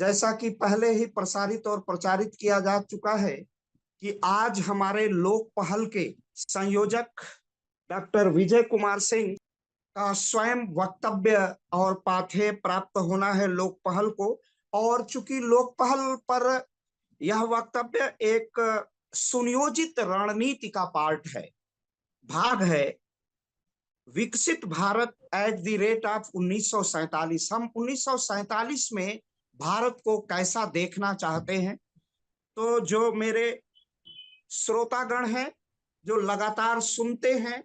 जैसा कि पहले ही प्रसारित और प्रचारित किया जा चुका है कि आज हमारे लोक पहल के संयोजक डॉक्टर विजय कुमार सिंह का स्वयं वक्तव्य और पाथेय प्राप्त होना है लोक पहल को। और चूंकि लोक पहल पर यह वक्तव्य एक सुनियोजित रणनीति का पार्ट है, भाग है विकसित Bharat at the rate of 1947। हम 1947 में भारत को कैसा देखना चाहते हैं। तो जो मेरे श्रोतागण हैं जो लगातार सुनते हैं,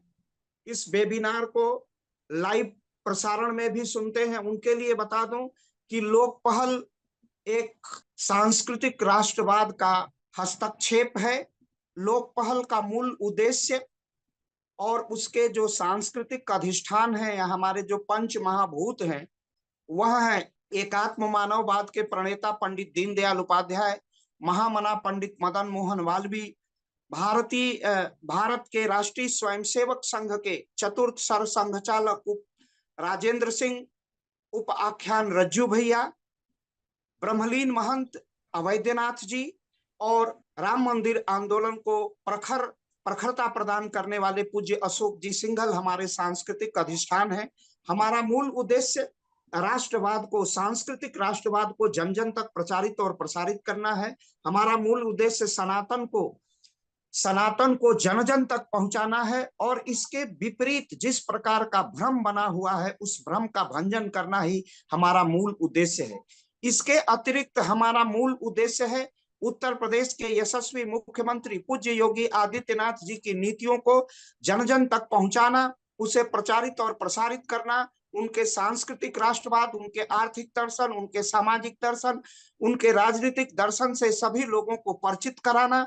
इस वेबिनार को लाइव प्रसारण में भी सुनते हैं, उनके लिए बता दूं कि लोक पहल एक सांस्कृतिक राष्ट्रवाद का हस्तक्षेप है। लोक पहल का मूल उद्देश्य और उसके जो सांस्कृतिक अधिष्ठान है या हमारे जो पंच महाभूत हैं वह है एकात्म मानववाद के प्रणेता पंडित दीनदयाल उपाध्याय, महामना पंडित मदन मोहन मालवीय, भारत के राष्ट्रीय स्वयंसेवक संघ के चतुर्थ सर संघचालक उप राजेंद्र सिंह, उप आख्यान रज्जू भैया, ब्रह्मलीन महंत अवैधनाथ जी और राम मंदिर आंदोलन को प्रखरता प्रदान करने वाले पूज्य अशोक जी सिंघल हमारे सांस्कृतिक अधिष्ठान है। हमारा मूल उद्देश्य राष्ट्रवाद को, सांस्कृतिक राष्ट्रवाद को जन जन तक प्रचारित और प्रसारित करना है। हमारा मूल उद्देश्य सनातन को जन जन तक पहुंचाना है और इसके विपरीत जिस प्रकार का भ्रम बना हुआ है उस भ्रम का भंजन करना ही हमारा मूल उद्देश्य है। इसके अतिरिक्त हमारा मूल उद्देश्य है उत्तर प्रदेश के यशस्वी मुख्यमंत्री पूज्य योगी आदित्यनाथ जी की नीतियों को जन जन तक पहुंचाना, उसे प्रचारित और प्रसारित करना, उनके सांस्कृतिक राष्ट्रवाद, उनके आर्थिक दर्शन, उनके सामाजिक दर्शन, उनके राजनीतिक दर्शन से सभी लोगों को परिचित कराना,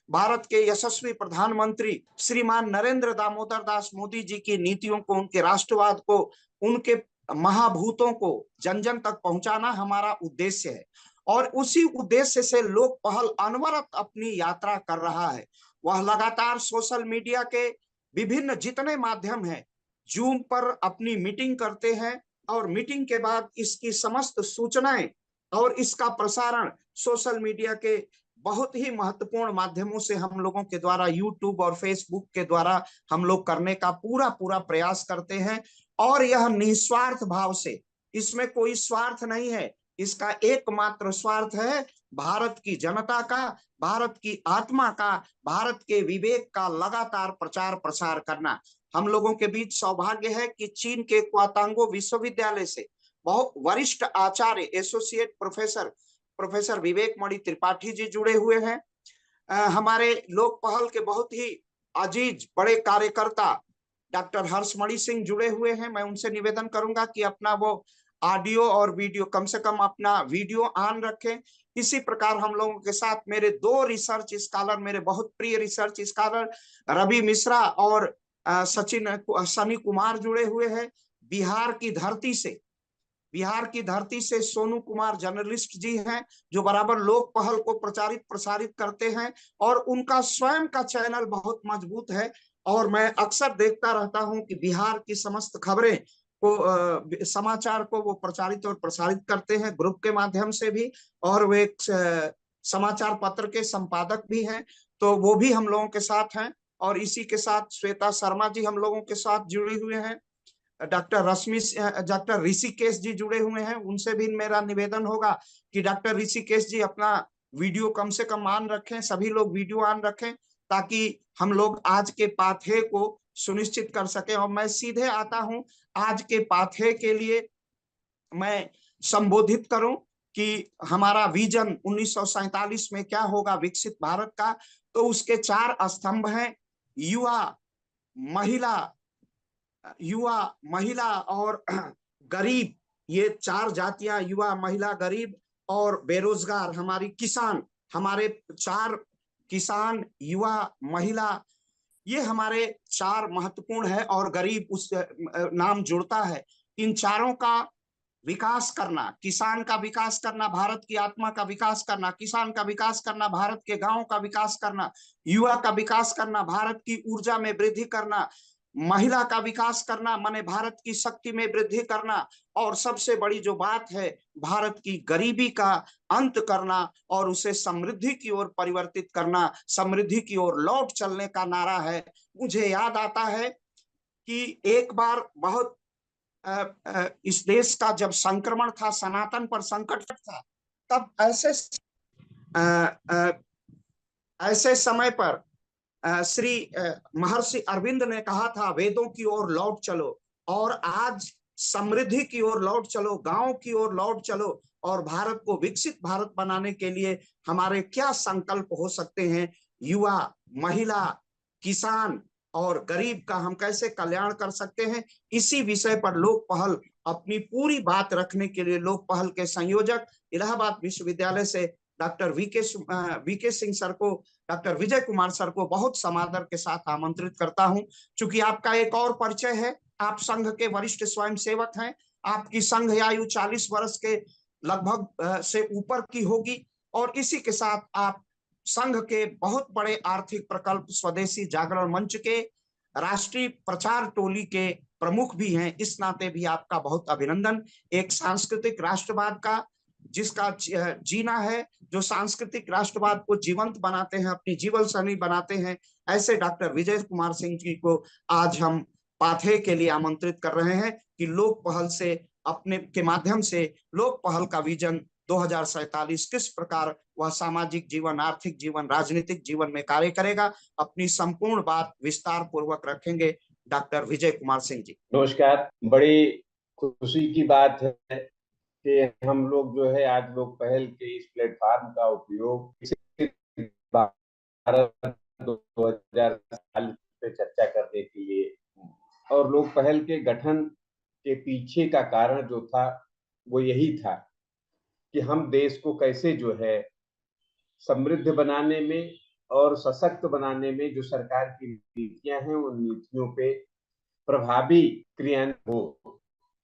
भारत के यशस्वी प्रधानमंत्री श्रीमान नरेंद्र दामोदर दास मोदी जी की नीतियों को, उनके राष्ट्रवाद को, उनके महाभूतों को जन जन तक पहुंचाना हमारा उद्देश्य है। और उसी उद्देश्य से लोक पहल अनवरत अपनी यात्रा कर रहा है। वह लगातार सोशल मीडिया के विभिन्न जितने माध्यम हैं, जूम पर अपनी मीटिंग करते हैं और मीटिंग के बाद इसकी समस्त सूचनाएं और इसका प्रसारण सोशल मीडिया के बहुत ही महत्वपूर्ण माध्यमों से हम लोगों के द्वारा, यूट्यूब और फेसबुक के द्वारा हम लोग करने का पूरा प्रयास करते हैं। और यह निस्वार्थ भाव से, इसमें कोई स्वार्थ नहीं है, इसका एकमात्र स्वार्थ है भारत की जनता का, भारत की आत्मा का, भारत के विवेक का लगातार प्रचार प्रसार करना। हम लोगों के बीच सौभाग्य है कि चीन के क्वातांगो विश्वविद्यालय से बहुत वरिष्ठ आचार्य एसोसिएट प्रोफेसर विवेक मणि त्रिपाठी जी जुड़े हुए हैं। हमारे लोक पहल के बहुत ही अजीज बड़े कार्यकर्ता डॉक्टर हर्षमणि सिंह जुड़े हुए हैं। मैं उनसे निवेदन करूंगा कि अपना वो ऑडियो और वीडियो, कम से कम अपना वीडियो ऑन रखें। इसी प्रकार हम लोगों के साथ मेरे दो रिसर्च स्कॉलर, मेरे बहुत प्रिय रिसर्च स्कॉलर रवि मिश्रा और सनी कुमार जुड़े हुए हैं। बिहार की धरती से सोनू कुमार जर्नलिस्ट जी हैं जो बराबर लोक पहल को प्रचारित प्रसारित करते हैं और उनका स्वयं का चैनल बहुत मजबूत है। और मैं अक्सर देखता रहता हूं कि बिहार की समस्त खबरें को, समाचार को वो प्रचारित और प्रसारित करते हैं ग्रुप के माध्यम से भी, और वे समाचार पत्र के संपादक भी हैं, तो वो भी हम लोगों के साथ हैं। और इसी के साथ श्वेता शर्मा जी हम लोगों के साथ जुड़े हुए हैं, डॉक्टर ऋषिकेश जी जुड़े हुए हैं। उनसे भी मेरा निवेदन होगा कि डॉक्टर ऋषिकेश जी अपना वीडियो कम से कम ऑन रखें, सभी लोग वीडियो ऑन रखें ताकि हम लोग आज के पाथेय को सुनिश्चित कर सके। और मैं सीधे आता हूं आज के पाथेय के लिए। मैं संबोधित करूं कि हमारा विजन 1947 में क्या होगा विकसित भारत का, तो उसके 4 स्तंभ हैं: युवा, महिला और गरीब। ये 4 जातियां, युवा, महिला, गरीब और बेरोजगार, हमारी किसान, हमारे 4 किसान, युवा, महिला, ये हमारे 4 महत्वपूर्ण है। और गरीब उस नाम जुड़ता है। इन चारों का विकास करना, किसान का विकास करना, भारत की आत्मा का विकास करना, किसान का विकास करना, भारत के गांवों का विकास करना, युवा का विकास करना, भारत की ऊर्जा में वृद्धि करना, महिला का विकास करना, माने भारत की शक्ति में वृद्धि करना, और सबसे बड़ी जो बात है, भारत की गरीबी का अंत करना और उसे समृद्धि की ओर परिवर्तित करना, समृद्धि की ओर लौट चलने का नारा है। मुझे याद आता है कि एक बार बहुत इस देश का जब संक्रमण था, सनातन पर संकट था, तब ऐसे समय पर श्री महर्षि अरविंद ने कहा था, वेदों की ओर लौट चलो, और आज समृद्धि की ओर लौट चलो, गांव की ओर लौट चलो, और भारत को विकसित भारत बनाने के लिए हमारे क्या संकल्प हो सकते हैं, युवा, महिला, किसान और गरीब का हम कैसे कल्याण कर सकते हैं। इसी विषय पर लोक पहल अपनी पूरी बात रखने के लिए लोक पहल के संयोजक इलाहाबाद विश्वविद्यालय से डॉक्टर वीके सिंह सर को, डॉक्टर विजय कुमार सर को बहुत समादर के साथ आमंत्रित करता हूं। चूंकि आपका एक और परिचय है, आप संघ के वरिष्ठ स्वयंसेवक हैं, आपकी संघ आयु 40 वर्ष के लगभग से ऊपर की होगी, और इसी के साथ आप संघ के बहुत बड़े आर्थिक प्रकल्प स्वदेशी जागरण मंच के राष्ट्रीय प्रचार टोली के प्रमुख भी हैं। इस नाते भी आपका बहुत अभिनंदन। एक सांस्कृतिक राष्ट्रवाद का जिसका जीना है, जो सांस्कृतिक राष्ट्रवाद को जीवंत बनाते हैं, अपनी जीवन शैली बनाते हैं, ऐसे डॉक्टर विजय कुमार सिंह जी को आज हम पाथे के लिए आमंत्रित कर रहे हैं कि लोक पहल से, अपने के माध्यम से लोक पहल का विजन 2047 किस प्रकार वह सामाजिक जीवन, आर्थिक जीवन, राजनीतिक जीवन में कार्य करेगा, अपनी संपूर्ण बात विस्तार पूर्वक रखेंगे डॉक्टर विजय कुमार सिंह जी। नमस्कार। बड़ी खुशी की बात है कि हम लोग जो है आज लोक पहल के इस प्लेटफॉर्म का उपयोग भारत 2040 पे चर्चा करने के लिए, और लोक पहल के गठन के पीछे का कारण जो था वो यही था कि हम देश को कैसे जो है समृद्ध बनाने में और सशक्त बनाने में जो सरकार की नीतियां हैं उन नीतियों पे प्रभावी क्रियान्वयन हो।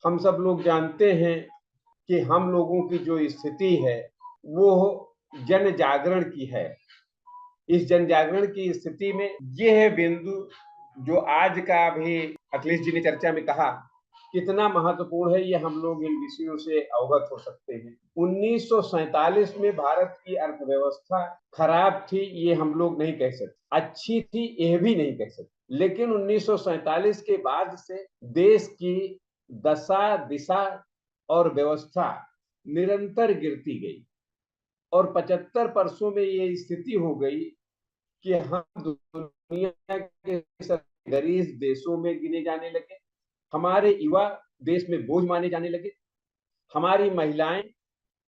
हम सब लोग जानते हैं कि हम लोगों की जो स्थिति है वो जन जागरण की है। इस जन जागरण की स्थिति में यह है बिंदु जो आज का अभी अखिलेश जी ने चर्चा में कहा कितना महत्वपूर्ण है, ये हम लोग इन विषयों से अवगत हो सकते हैं। 1947 में भारत की अर्थव्यवस्था खराब थी ये हम लोग नहीं कह सकते, अच्छी थी यह भी नहीं कह सकते, लेकिन 1947 के बाद से देश की दशा, दिशा और व्यवस्था निरंतर गिरती गई, और 75 वर्षों में ये स्थिति हो गई कि हम दुनिया के गरीब देशों में गिने जाने लगे, हमारे युवा देश में बोझ माने जाने लगे, हमारी महिलाएं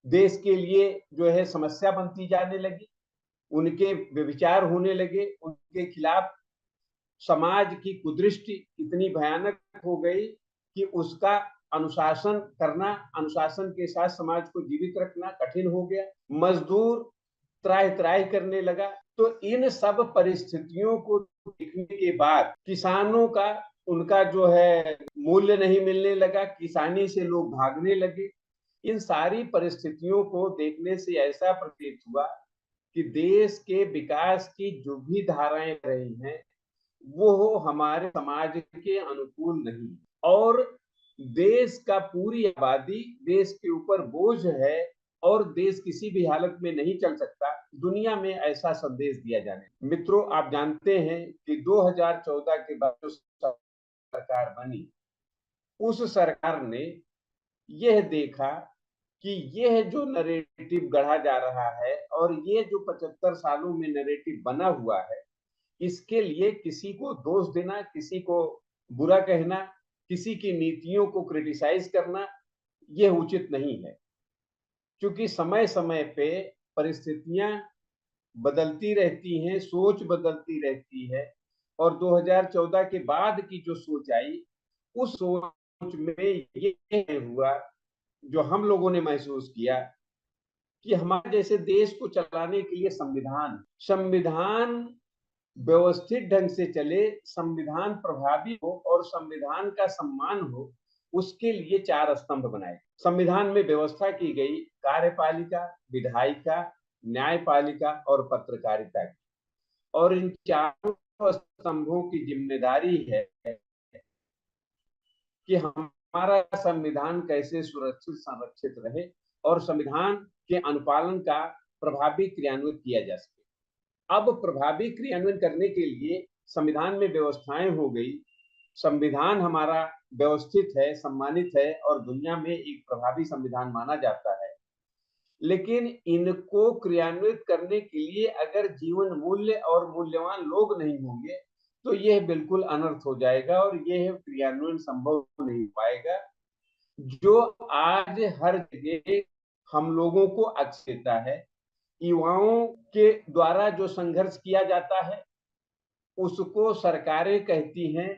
देश के लिए जो है समस्या बनती जाने लगी, उनके व्यभिचार होने लगे, उनके खिलाफ समाज की कुदृष्टि इतनी भयानक हो गई कि उसका अनुशासन करना, अनुशासन के साथ समाज को जीवित रखना कठिन हो गया। मजदूर त्राहि त्राहि करने लगा। तो इन सब परिस्थितियों को देखने के बाद किसानों का उनका जो है मूल्य नहीं मिलने लगा, किसानी से लोग भागने लगे। इन सारी परिस्थितियों को देखने से ऐसा प्रतीत हुआ कि देश के विकास की जो भी धाराएं रही हैं वो हमारे समाज के अनुकूल नहीं, और देश का पूरी आबादी देश के ऊपर बोझ है और देश किसी भी हालत में नहीं चल सकता, दुनिया में ऐसा संदेश दिया जाने। मित्रों, आप जानते हैं कि 2014 के बाद जो सरकार बनी, उस सरकार ने यह देखा कि यह जो नैरेटिव गढ़ा जा रहा है और ये जो 75 सालों में नैरेटिव बना हुआ है, इसके लिए किसी को दोष देना, किसी को बुरा कहना, किसी की नीतियों को क्रिटिसाइज करना, यह उचित नहीं है, क्योंकि समय समय पे परिस्थितियां बदलती रहती हैं, सोच बदलती रहती है, और 2014 के बाद की जो सोच आई, उस सोच में ये हुआ जो हम लोगों ने महसूस किया कि हमारे जैसे देश को चलाने के लिए संविधान व्यवस्थित ढंग से चले, संविधान प्रभावी हो और संविधान का सम्मान हो, उसके लिए 4 स्तंभ बनाए। संविधान में व्यवस्था की गई कार्यपालिका, विधायिका, न्यायपालिका और पत्रकारिता की, और इन चारों स्तंभों की जिम्मेदारी है कि हमारा संविधान कैसे सुरक्षित संरक्षित रहे और संविधान के अनुपालन का प्रभावी क्रियान्वित किया जा सके। अब प्रभावी क्रियान्वयन करने के लिए संविधान में व्यवस्थाएं हो गई, संविधान हमारा व्यवस्थित है, सम्मानित है और दुनिया में एक प्रभावी संविधान माना जाता है। लेकिन इनको क्रियान्वित करने के लिए अगर जीवन मूल्य और मूल्यवान लोग नहीं होंगे तो यह बिल्कुल अनर्थ हो जाएगा और यह क्रियान्वयन संभव नहीं हो पाएगा, जो आज हर जगह हम लोगों को अक्स देता है। युवाओं के द्वारा जो संघर्ष किया जाता है उसको सरकारें कहती हैं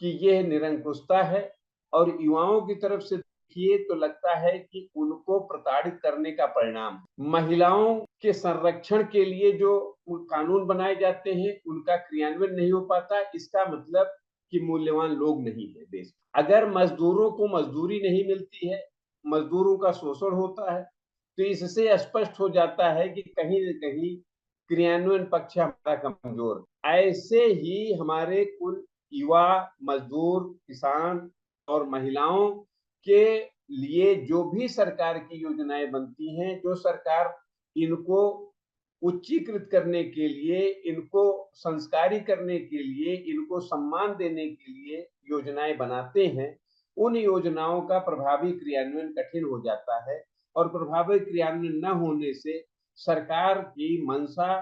कि यह निरंकुशता है, और युवाओं की तरफ से देखिए तो लगता है कि उनको प्रताड़ित करने का परिणाम। महिलाओं के संरक्षण के लिए जो कानून बनाए जाते हैं उनका क्रियान्वयन नहीं हो पाता, इसका मतलब कि मूल्यवान लोग नहीं है देश। अगर मजदूरों को मजदूरी नहीं मिलती है, मजदूरों का शोषण होता है, तो इससे स्पष्ट हो जाता है कि कहीं न कहीं क्रियान्वयन पक्ष हमारा कमजोर। ऐसे ही हमारे कुल युवा, मजदूर, किसान और महिलाओं के लिए जो भी सरकार की योजनाएं बनती हैं, जो सरकार इनको उच्चीकृत करने के लिए, इनको संस्कारी करने के लिए, इनको सम्मान देने के लिए योजनाएं बनाते हैं, उन योजनाओं का प्रभावी क्रियान्वयन कठिन हो जाता है और प्रभावी क्रियान्वयन न होने से सरकार की मंशा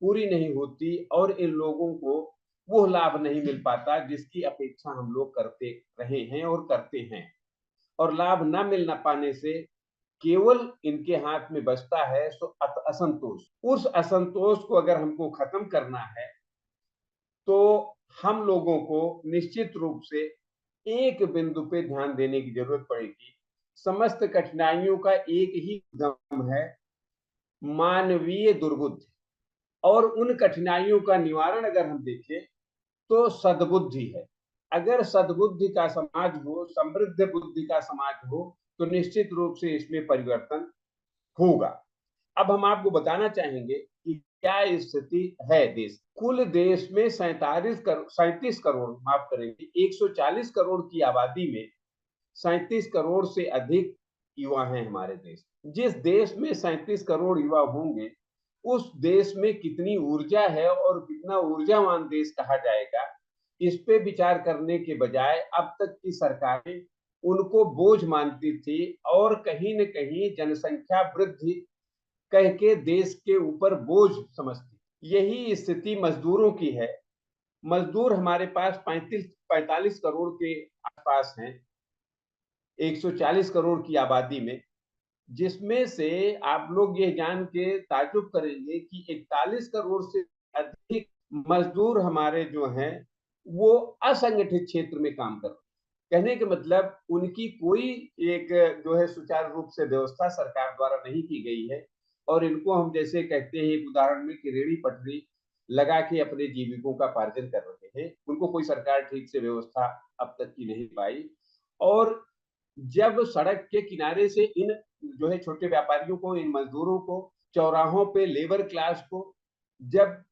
पूरी नहीं होती और इन लोगों को वो लाभ नहीं मिल पाता जिसकी अपेक्षा हम लोग करते रहे हैं और करते हैं। और लाभ न मिल पाने से केवल इनके हाथ में बचता है सो असंतोष। उस असंतोष को अगर हमको खत्म करना है तो हम लोगों को निश्चित रूप से एक बिंदु पे ध्यान देने की जरूरत पड़ेगी। समस्त कठिनाइयों का एक ही गम है, मानवीय दुर्बुद्धि। और उन कठिनाइयों का निवारण अगर हम देखें तो सद्बुद्धि है। अगर सद्बुद्धि का समाज हो, समृद्ध बुद्धि का समाज हो, तो निश्चित रूप से इसमें परिवर्तन होगा। अब हम आपको बताना चाहेंगे कि क्या स्थिति है देश। कुल देश में 37 करोड़, माफ करेंगे, 140 करोड़ की आबादी में 37 करोड़ से अधिक युवा हैं हमारे देश। जिस देश में 37 करोड़ युवा होंगे उस देश में कितनी ऊर्जा है और कितना ऊर्जावान देश कहा जाएगा, इस पे विचार करने के बजाय अब तक की सरकारें उनको बोझ मानती थी और कहीं न कहीं जनसंख्या वृद्धि कह के देश के ऊपर बोझ समझती। यही स्थिति मजदूरों की है। मजदूर हमारे पास 45 करोड़ के आसपास हैं 140 करोड़ की आबादी में, जिसमें से आप लोग ये जान के ताज्जुब करेंगे कि 41 करोड़ से अधिक मजदूर हमारे जो हैं वो असंगठित क्षेत्र में काम कर रहे हैं। कहने का मतलब उनकी कोई एक जो है सुचारू रूप से व्यवस्था सरकार द्वारा नहीं की गई है और इनको हम जैसे कहते हैं एक उदाहरण में कि रेड़ी पटरी लगा के अपने जीविकों का पार्जन कर रहे हैं। उनको कोई सरकार ठीक से व्यवस्था अब तक की नहीं पाई। और जब सड़क के किनारे से इन जो है छोटे व्यापारियों को, इन मजदूरों को, चौराहों पे लेबर क्लास को जब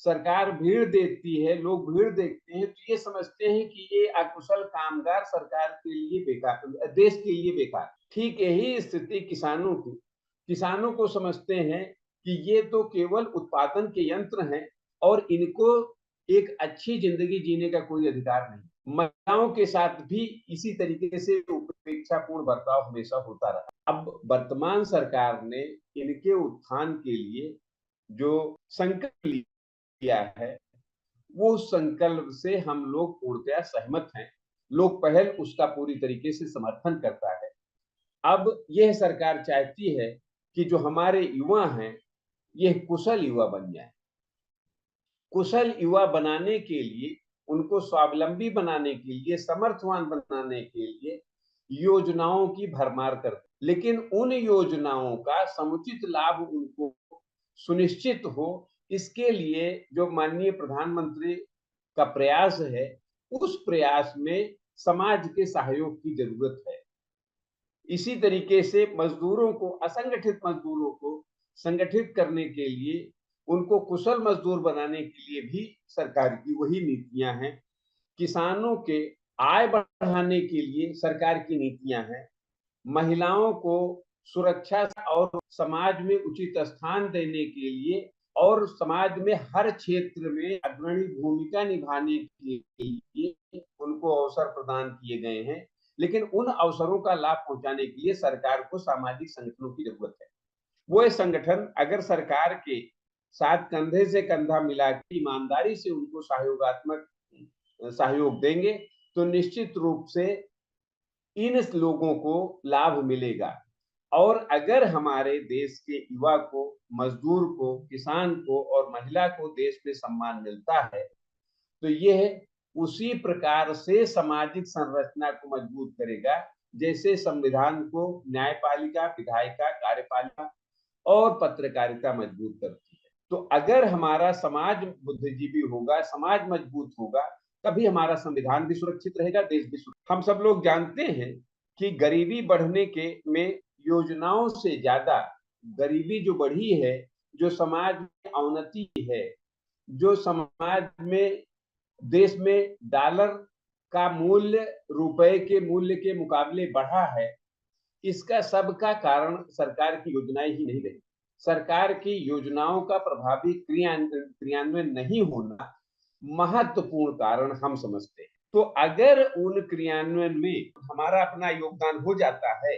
सरकार भीड़ देखती है, लोग भीड़ देखते हैं तो ये समझते हैं कि ये अकुशल कामगार सरकार के लिए बेकार, देश के लिए बेकार। ठीक यही स्थिति किसानों की। किसानों को समझते हैं कि ये तो केवल उत्पादन के यंत्र हैं और इनको एक अच्छी जिंदगी जीने का कोई अधिकार नहीं। महिलाओं के साथ भी इसी तरीके से उपेक्षापूर्ण बर्ताव हमेशा होता रहा। अब वर्तमान सरकार ने इनके उत्थान के लिए जो संकल्प लिया है वो संकल्प से हम लोग पूर्णतया सहमत हैं। लोक पहल उसका पूरी तरीके से समर्थन करता है। अब यह सरकार चाहती है कि जो हमारे युवा हैं यह कुशल युवा बन जाए। कुशल युवा बनाने के लिए, उनको स्वावलंबी बनाने के लिए, समर्थवान बनाने के लिए योजनाओं की भरमार करते, लेकिन उन योजनाओं का समुचित लाभ उनको सुनिश्चित हो, इसके लिए जो माननीय प्रधानमंत्री का प्रयास है उस प्रयास में समाज के सहयोग की जरूरत है। इसी तरीके से मजदूरों को, असंगठित मजदूरों को संगठित करने के लिए, उनको कुशल मजदूर बनाने के लिए भी सरकार की वही नीतियां हैं। किसानों के आय बढ़ाने के लिए सरकार की नीतियां हैं, महिलाओं को सुरक्षा और समाज में उचित स्थान देने के लिए और समाज में हर क्षेत्र में अग्रणी भूमिका निभाने के लिए उनको अवसर प्रदान किए गए हैं। लेकिन उन अवसरों का लाभ पहुंचाने के लिए सरकार को सामाजिक संगठनों की जरूरत है। वो संगठन अगर सरकार के साथ कंधे से कंधा मिला के ईमानदारी से उनको सहयोग देंगे तो निश्चित रूप से इन लोगों को लाभ मिलेगा। और अगर हमारे देश के युवा को, मजदूर को, किसान को और महिला को देश में सम्मान मिलता है तो यह उसी प्रकार से सामाजिक संरचना को मजबूत करेगा जैसे संविधान को न्यायपालिका, विधायिका, कार्यपालिका और पत्रकारिता मजबूत करती है। तो अगर हमारा समाज बुद्धिजीवी होगा, समाज मजबूत होगा, तभी हमारा संविधान भी सुरक्षित रहेगा, देश भी सुरक्षित। हम सब लोग जानते हैं कि गरीबी बढ़ने के में योजनाओं से ज्यादा गरीबी जो बढ़ी है, जो समाज में अवनति है, जो समाज में देश में डॉलर का मूल्य रुपए के मूल्य के मुकाबले बढ़ा है, इसका सबका कारण सरकार की योजनाएं ही नहीं रही। सरकार की योजनाओं का प्रभावी क्रियान्वयन नहीं होना महत्वपूर्ण कारण हम समझते हैं। तो अगर उन क्रियान्वयन में हमारा अपना योगदान हो जाता है,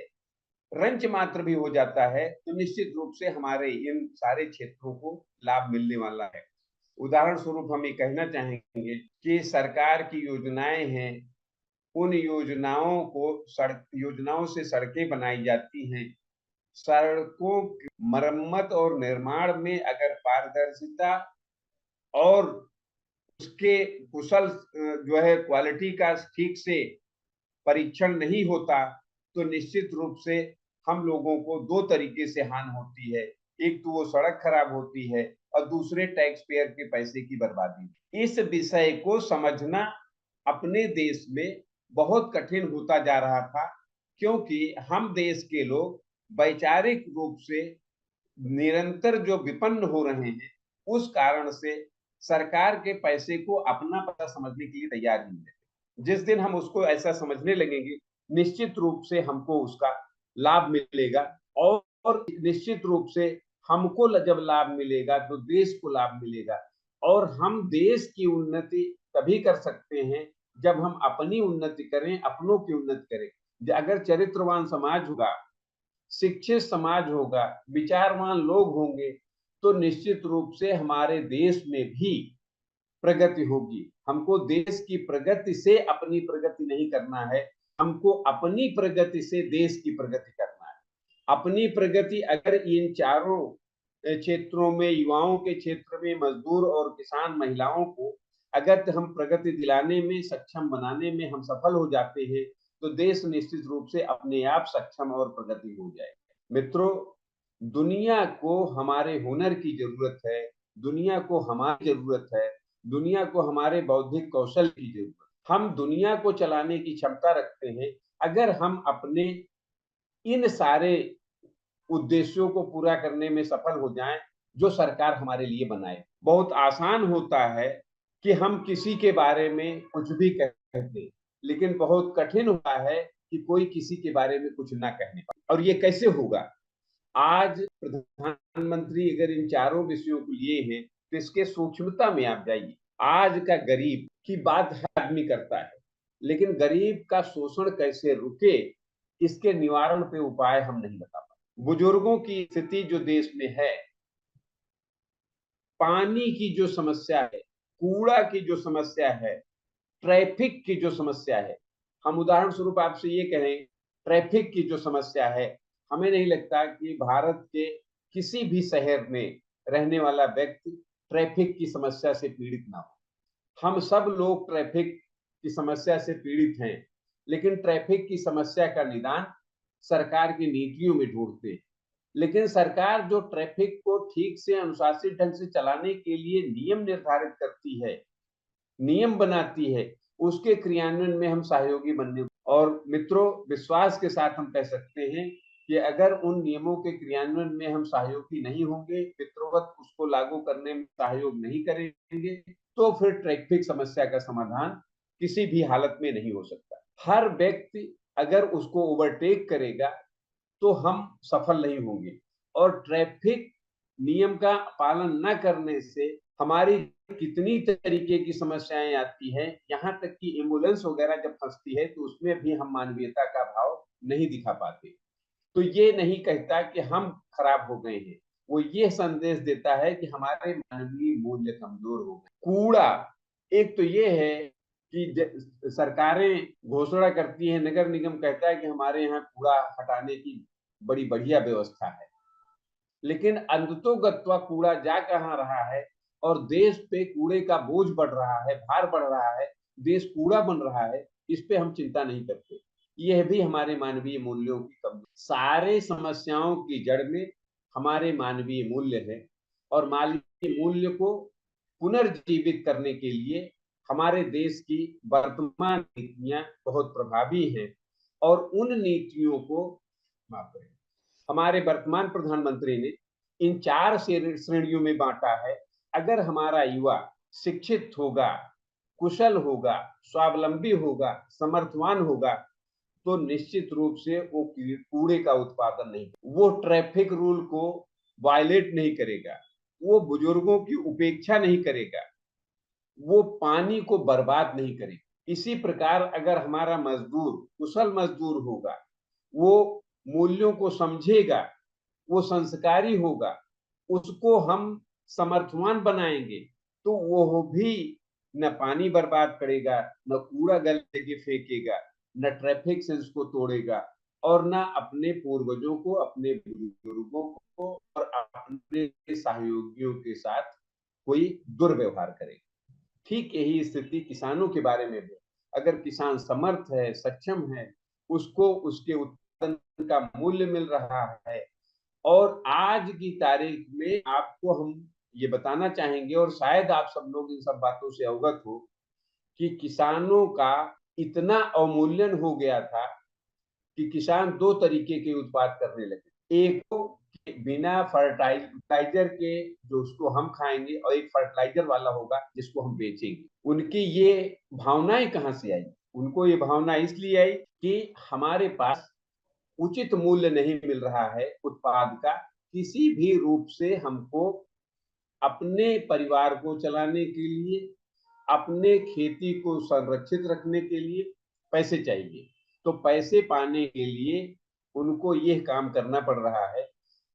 रंच मात्र भी हो जाता है, तो निश्चित रूप से हमारे इन सारे क्षेत्रों को लाभ मिलने वाला है। उदाहरण स्वरूप हम ये कहना चाहेंगे कि सरकार की योजनाएं हैं, उन योजनाओं से सड़कें बनाई जाती हैं। सड़कों की मरम्मत और निर्माण में अगर पारदर्शिता और उसके कुशल जो है क्वालिटी का ठीक से परीक्षण नहीं होता तो निश्चित रूप से हम लोगों को दो तरीके से हानि होती है। एक तो वो सड़क खराब होती है और दूसरे टैक्स पेयर के पैसे की बर्बादी। इस विषय को समझना अपने देश में बहुत कठिन होता जा रहा था क्योंकि हम देश के लोग वैचारिक रूप से निरंतर जो विपन्न हो रहे हैं उस कारण से सरकार के पैसे को अपना पैसा समझने के लिए तैयार नहीं है। जिस दिन हम उसको ऐसा समझने लगेंगे निश्चित रूप से हमको उसका लाभ मिलेगा और निश्चित रूप से हमको जब लाभ मिलेगा तो देश को लाभ मिलेगा। और हम देश की उन्नति तभी कर सकते हैं जब हम अपनी उन्नति करें, अपनों की उन्नति करें। अगर चरित्रवान समाज होगा, शिक्षित समाज होगा, विचारवान लोग होंगे तो निश्चित रूप से हमारे देश में भी प्रगति होगी। हमको देश की प्रगति से अपनी प्रगति नहीं करना है, हमको अपनी प्रगति से देश की प्रगति करना है। अपनी प्रगति अगर इन चारों क्षेत्रों में, युवाओं के क्षेत्र में, मजदूर और किसान महिलाओं को अगर हम प्रगति दिलाने में, सक्षम बनाने में हम सफल हो जाते हैं तो देश निश्चित रूप से अपने आप सक्षम और प्रगति हो जाएगा। मित्रों, दुनिया को हमारे हुनर की जरूरत है, दुनिया को हमारी जरूरत है, दुनिया को हमारे बौद्धिक कौशल की जरूरत। हम दुनिया को चलाने की क्षमता रखते हैं अगर हम अपने इन सारे उद्देश्यों को पूरा करने में सफल हो जाएं जो सरकार हमारे लिए बनाए। बहुत आसान होता है कि हम किसी के बारे में कुछ भी कहते, लेकिन बहुत कठिन होता है कि कोई किसी के बारे में कुछ ना कहने पाए। और ये कैसे होगा? आज प्रधानमंत्री अगर इन चारों विषयों को लिए हैं तो इसके सूक्ष्मता में आप जाइए। आज का गरीब की बात हर आदमी करता है, लेकिन गरीब का शोषण कैसे रुके इसके निवारण पे उपाय हम नहीं बता पाते। बुजुर्गों की स्थिति जो देश में है, पानी की जो समस्या है, कूड़ा की जो समस्या है, ट्रैफिक की जो समस्या है, हम उदाहरण स्वरूप आपसे ये कहें, ट्रैफिक की जो समस्या है, हमें नहीं लगता कि भारत के किसी भी शहर में रहने वाला व्यक्ति ट्रैफिक की समस्या से पीड़ित ना हो। हम सब लोग ट्रैफिक की समस्या से पीड़ित हैं, लेकिन ट्रैफिक की समस्या का निदान सरकार की नीतियों में ढूंढते हैं। लेकिन सरकार जो ट्रैफिक को ठीक से अनुशासित ढंग से चलाने के लिए नियम निर्धारित करती है, नियम बनाती है, उसके क्रियान्वयन में हम सहयोगी बनने। और मित्रों, विश्वास के साथ हम कह सकते हैं कि अगर उन नियमों के क्रियान्वयन में हम सहयोगी नहीं होंगे, मित्रोवत उसको लागू करने में सहयोग नहीं करेंगे, तो फिर ट्रैफिक समस्या का समाधान किसी भी हालत में नहीं हो सकता। हर व्यक्ति अगर उसको ओवरटेक करेगा तो हम सफल नहीं होंगे, और ट्रैफिक नियम का पालन न करने से हमारी कितनी तरीके की समस्याएं आती हैं, यहाँ तक कि एम्बुलेंस वगैरह जब फंसती है तो उसमें भी हम मानवीयता का भाव नहीं दिखा पाते। तो ये नहीं कहता कि हम खराब हो गए हैं, वो ये संदेश देता है कि हमारे मानवीय मूल्य कमजोर हो गए। कूड़ा, एक तो ये है कि सरकारें घोषणा करती हैं, नगर निगम कहता है कि हमारे यहाँ कूड़ा हटाने की बड़ी बढ़िया व्यवस्था है, लेकिन अंततोगत्वा कूड़ा जा कहाँ रहा है और देश पे कूड़े का बोझ बढ़ रहा है, भार बढ़ रहा है, देश कूड़ा बन रहा है, इस पे हम चिंता नहीं करते। यह भी हमारे मानवीय मूल्यों की कमी। सारे समस्याओं की जड़ में हमारे मानवीय मूल्य है, और मानवीय मूल्य को पुनर्जीवित करने के लिए हमारे देश की वर्तमान नीतियां बहुत प्रभावी हैं, और उन नीतियों को माफ करें, हमारे वर्तमान प्रधानमंत्री ने इन 4 श्रेणियों में बांटा है। अगर हमारा युवा शिक्षित होगा, कुशल होगा, स्वावलंबी होगा, समर्थवान होगा, तो निश्चित रूप से वो कूड़े का उत्पादन नहीं, वो ट्रैफिक रूल को वायलेट नहीं करेगा, वो बुजुर्गों की उपेक्षा नहीं करेगा, वो पानी को बर्बाद नहीं करेगा। इसी प्रकार अगर हमारा मजदूर कुशल मजदूर होगा, वो मूल्यों को समझेगा, वो संस्कारी होगा, उसको हम समर्थवान बनाएंगे, तो वो भी न पानी बर्बाद करेगा, न कूड़ा गले के फेंकेगा, न ट्रैफिक सेंस को तोड़ेगा, और न अपने पूर्वजों को, अपने बुजुर्गों को और अपने सहयोगियों के साथ कोई दुर्व्यवहार करेगा। ठीक यही स्थिति किसानों के बारे में भी। अगर किसान समर्थ है, सक्षम है, उसको उसके उत्पादन का मूल्य मिल रहा है, और आज की तारीख में आपको हम ये बताना चाहेंगे, और शायद आप सब लोग इन सब बातों से अवगत हो, कि किसानों का इतना अवमूल्यन हो गया था कि किसान 2 तरीके के उत्पाद करने लगे। एक तो बिना फर्टिलाइजर के जो उसको हम खाएंगे, और एक फर्टिलाइजर वाला होगा जिसको हम बेचेंगे। उनकी ये भावनाएं कहां से आई? उनको ये भावना इसलिए आई कि हमारे पास उचित मूल्य नहीं मिल रहा है उत्पाद का, किसी भी रूप से हमको अपने परिवार को चलाने के लिए, अपने खेती को संरक्षित रखने के लिए पैसे चाहिए। तो पैसे पाने के लिए उनको यह काम करना पड़ रहा है।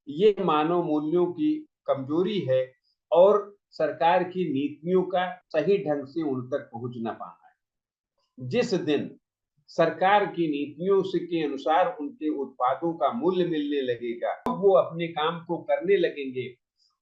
ये मानव मूल्यों की कमजोरी है, और सरकार की नीतियों का सही ढंग से उन तक पहुंच ना पाना है। जिस दिन सरकार की नीतियों से के अनुसार उनके उत्पादों का मूल्य मिलने लगेगा, वो अपने काम को करने लगेंगे,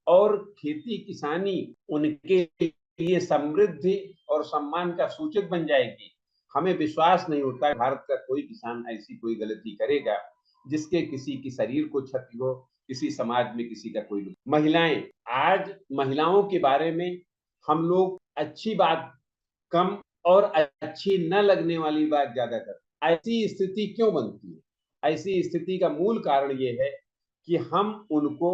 और खेती किसानी उनके लिए समृद्धि और सम्मान का सूचक बन जाएगी। हमें विश्वास नहीं होता भारत का कोई किसान ऐसी कोई गलती करेगा जिसके किसी की शरीर को क्षति हो, किसी समाज में किसी का कोई। महिलाएं, आज महिलाओं के बारे में हम लोग अच्छी बात कम और अच्छी न लगने वाली बात ज्यादा करते। ऐसी स्थिति क्यों बनती है? ऐसी स्थिति का मूल कारण ये है कि हम उनको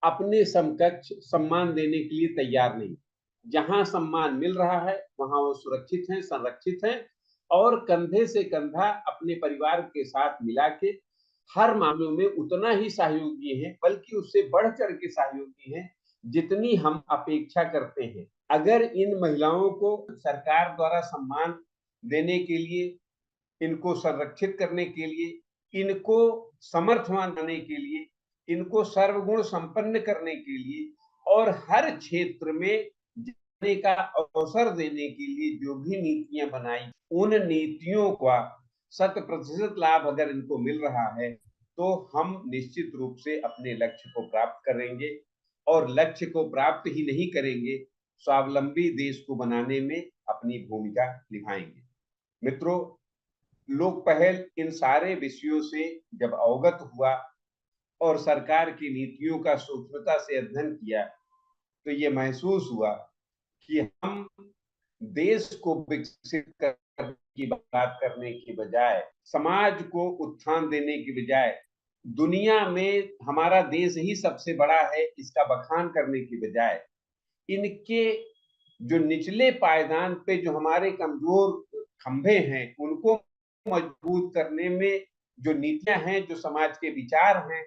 अपने समकक्ष सम्मान देने के लिए तैयार नहीं। जहां सम्मान मिल रहा है वहां वो सुरक्षित हैं, संरक्षित हैं, और कंधे से कंधा अपने परिवार के साथ मिला के हर मामलों में उतना ही सहयोगी हैं, बल्कि उससे बढ़ चढ़ के सहयोगी हैं जितनी हम अपेक्षा करते हैं। अगर इन महिलाओं को सरकार द्वारा सम्मान देने के लिए, इनको संरक्षित करने के लिए, इनको समर्थवान बनाने के लिए, इनको सर्वगुण संपन्न करने के लिए, और हर क्षेत्र में जाने का अवसर देने के लिए जो भी नीतियां बनाई, उन नीतियों का 100% लाभ अगर इनको मिल रहा है, तो हम निश्चित रूप से अपने लक्ष्य को प्राप्त करेंगे, और लक्ष्य को प्राप्त ही नहीं करेंगे, स्वावलंबी देश को बनाने में अपनी भूमिका निभाएंगे। मित्रों, लोक पहल इन सारे विषयों से जब अवगत हुआ और सरकार की नीतियों का सूक्ष्मता से अध्ययन किया, तो ये महसूस हुआ कि हम देश को विकसित करने की बात करने की बजाय, समाज को उत्थान देने की बजाय, दुनिया में हमारा देश ही सबसे बड़ा है इसका बखान करने की बजाय, इनके जो निचले पायदान पे जो हमारे कमजोर खंभे हैं उनको मजबूत करने में जो नीतियां हैं, जो समाज के विचार हैं,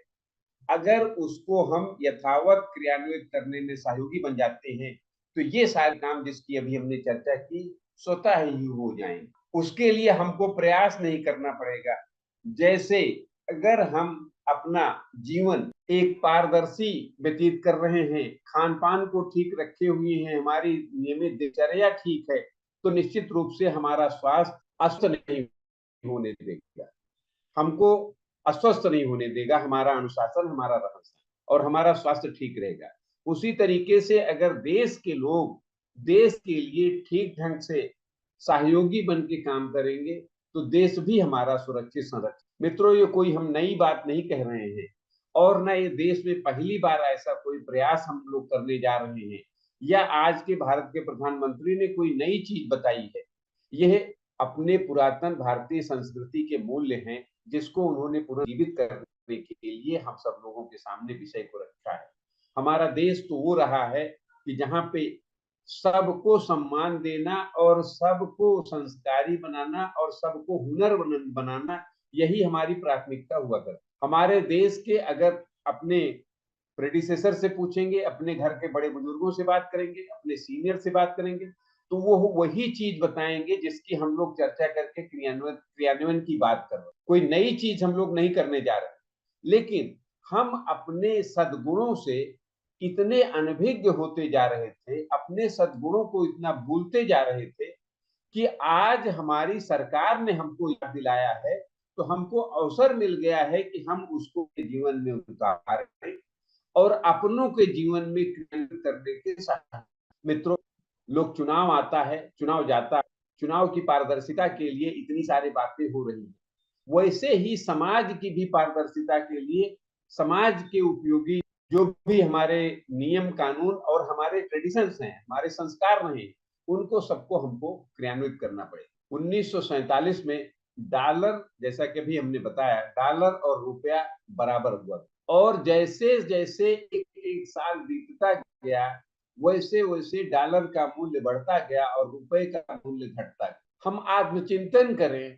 अगर उसको हम यथावत क्रियान्वित करने में सहयोगी बन जाते हैं तो ये सारे काम जिसकी अभी हमने चर्चा की स्वतः ही हो जाएंगे। उसके लिए हमको प्रयास नहीं करना पड़ेगा। जैसे अगर हम अपना जीवन एक पारदर्शी व्यतीत कर रहे हैं, खान पान को ठीक रखे हुए हैं, हमारी नियमित दिनचर्या ठीक है, तो निश्चित रूप से हमारा स्वास्थ्य अस्वस्थ नहीं होने देगा, हमको अस्वस्थ नहीं होने देगा। हमारा अनुशासन, हमारा रहन सहन और हमारा स्वास्थ्य ठीक रहेगा। उसी तरीके से अगर देश के लोग देश के लिए ठीक ढंग से सहयोगी बन के काम करेंगे तो देश भी हमारा सुरक्षित संरक्षित। मित्रों, ये कोई हम नई बात नहीं कह रहे हैं और न ये देश में पहली बार ऐसा कोई प्रयास हम लोग करने जा रहे हैं या आज के भारत के प्रधानमंत्री ने कोई नई चीज बताई है। यह अपने पुरातन भारतीय संस्कृति के मूल्य हैं जिसको उन्होंने पुनर्जीवित करने के लिए हम सब लोगों के सामने विषय को रखा है। हमारा देश तो वो रहा है कि जहां पे सबको सम्मान देना और सबको संस्कारी बनाना और सबको हुनरमंद बनाना, यही हमारी प्राथमिकता हुआ करती। हमारे देश के अगर अपने प्रेडिसेसर से पूछेंगे, अपने घर के बड़े बुजुर्गों से बात करेंगे, अपने सीनियर से बात करेंगे, तो वो वही चीज बताएंगे जिसकी हम लोग चर्चा करके क्रियान्वयन की बात कर रहे हैं। कोई नई चीज हम लोग नहीं करने जा रहे, लेकिन हम अपने सद्गुणों से इतने अनभिज्ञ होते जा रहे थे, अपने सद्गुणों को इतना भूलते जा रहे थे कि आज हमारी सरकार ने हमको याद दिलाया है, तो हमको अवसर मिल गया है कि हम उसको जीवन में उतारें और अपनों के जीवन में क्रियान्वित करने के साथ। मित्रों, लोग चुनाव आता है, चुनाव जाता है, चुनाव की पारदर्शिता के लिए इतनी सारी बातें हो रही हैं, वैसे ही समाज की भी पारदर्शिता के लिए समाज के उपयोगी जो भी हमारे नियम कानून और हमारे ट्रेडिशंस हैं, हमारे संस्कार रहे, उनको सबको हमको क्रियान्वित करना पड़ेगा। 1947 में डॉलर, जैसा कि अभी हमने बताया, डॉलर और रुपया बराबर हुआ और जैसे जैसे एक साल बीतता गया वैसे वैसे डॉलर का मूल्य बढ़ता गया और रुपए का मूल्य घटता गया। हम आत्मचिंतन करें,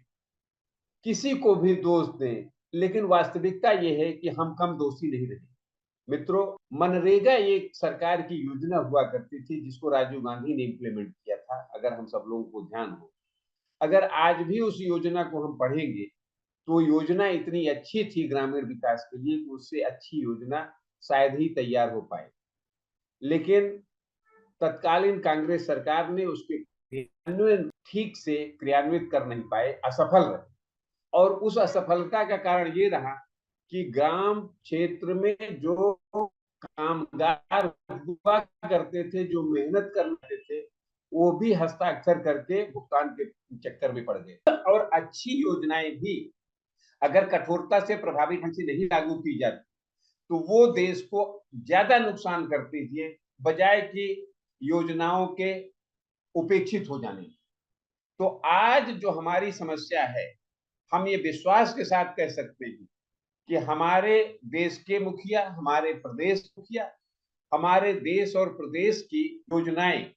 किसी को भी दोष दें, लेकिन वास्तविकता यह है कि हम कम दोषी नहीं रहे। मित्रों, मनरेगा एक सरकार की योजना हुआ करती थी जिसको राजीव गांधी ने इंप्लीमेंट किया था, अगर हम सब लोगों को ध्यान हो। अगर आज भी उस योजना को हम पढ़ेंगे तो योजना इतनी अच्छी थी ग्रामीण विकास के लिए कि उससे अच्छी योजना शायद ही तैयार हो पाए, लेकिन तत्कालीन कांग्रेस सरकार ने उसके क्रियान्वयन ठीक से क्रियान्वित कर नहीं पाए, असफल रहे। और उस असफलता का कारण ये रहा कि ग्राम क्षेत्र में जो कामगार हुआ करते थे, जो मेहनत करते थे, वो भी हस्ताक्षर करके भुगतान के चक्कर में पड़ गए और अच्छी योजनाएं भी अगर कठोरता से प्रभावी ढंग से नहीं लागू की जाती तो वो देश को ज्यादा नुकसान करती थी बजाय कि योजनाओं के उपेक्षित हो जाने। तो आज जो हमारी समस्या है, हम ये विश्वास के साथ कह सकते हैं कि हमारे देश के मुखिया, हमारे प्रदेश मुखिया, हमारे देश और प्रदेश की योजनाएं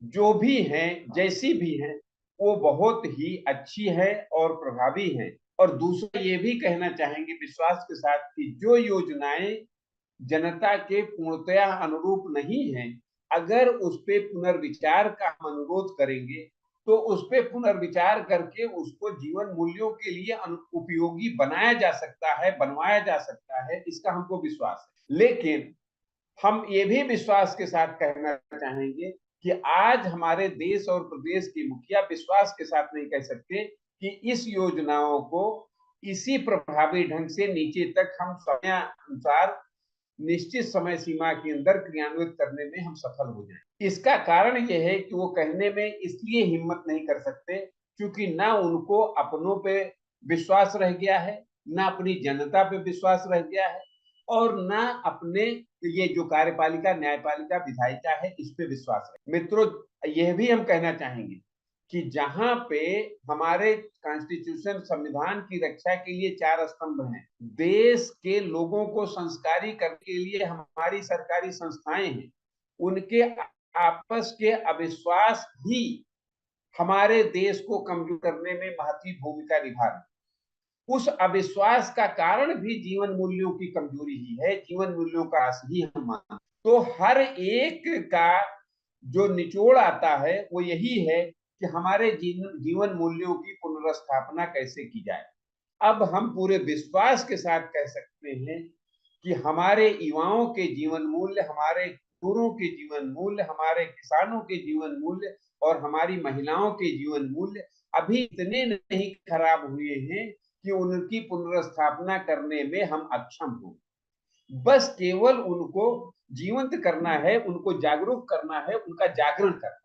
जो भी हैं, जैसी भी हैं, वो बहुत ही अच्छी है और प्रभावी है। और दूसरा ये भी कहना चाहेंगे विश्वास के साथ कि जो योजनाएं जनता के पूर्णतया अनुरूप नहीं है, अगर उस पे पुनर्विचार का हम अनुरोध करेंगे तो उस पे पुनर्विचार करके उसको जीवन मूल्यों के लिए उपयोगी बनाया जा सकता है, बनवाया जा सकता है, इसका हमको विश्वास है। लेकिन हम ये भी विश्वास के साथ कहना चाहेंगे कि आज हमारे देश और प्रदेश के मुखिया विश्वास के साथ नहीं कह सकते कि इस योजनाओं को इसी प्रभावी ढंग से नीचे तक हम समय अनुसार निश्चित समय सीमा के अंदर क्रियान्वित करने में हम सफल हो जाएं। इसका कारण यह है कि वो कहने में इसलिए हिम्मत नहीं कर सकते क्योंकि ना उनको अपनों पे विश्वास रह गया है, ना अपनी जनता पे विश्वास रह गया है और ना अपने ये जो कार्यपालिका, न्यायपालिका, विधायिका है इस पे विश्वास है। मित्रों, यह भी हम कहना चाहेंगे कि जहां पे हमारे कॉन्स्टिट्यूशन, संविधान की रक्षा के लिए 4 स्तंभ हैं, देश के लोगों को संस्कारी करने के लिए हमारी सरकारी संस्थाएं हैं, उनके आपस के अविश्वास भी हमारे देश को कमजोर करने में महत्वपूर्ण भूमिका निभा रहे हैं। उस अविश्वास का कारण भी जीवन मूल्यों की कमजोरी ही है, जीवन मूल्यों का ह्रास ही हम मानते। तो हर एक का जो निचोड़ आता है वो यही है कि हमारे जीवन मूल्यों की पुनर्स्थापना कैसे की जाए। अब हम पूरे विश्वास के साथ कह सकते हैं कि हमारे युवाओं के जीवन मूल्य, हमारे मजदूरों के जीवन मूल्य, हमारे किसानों के जीवन मूल्य और हमारी महिलाओं के जीवन मूल्य अभी इतने नहीं खराब हुए हैं कि उनकी पुनर्स्थापना करने में हम अक्षम हो। बस केवल उनको जीवंत करना है, उनको जागरूक करना है, उनका जागरण करना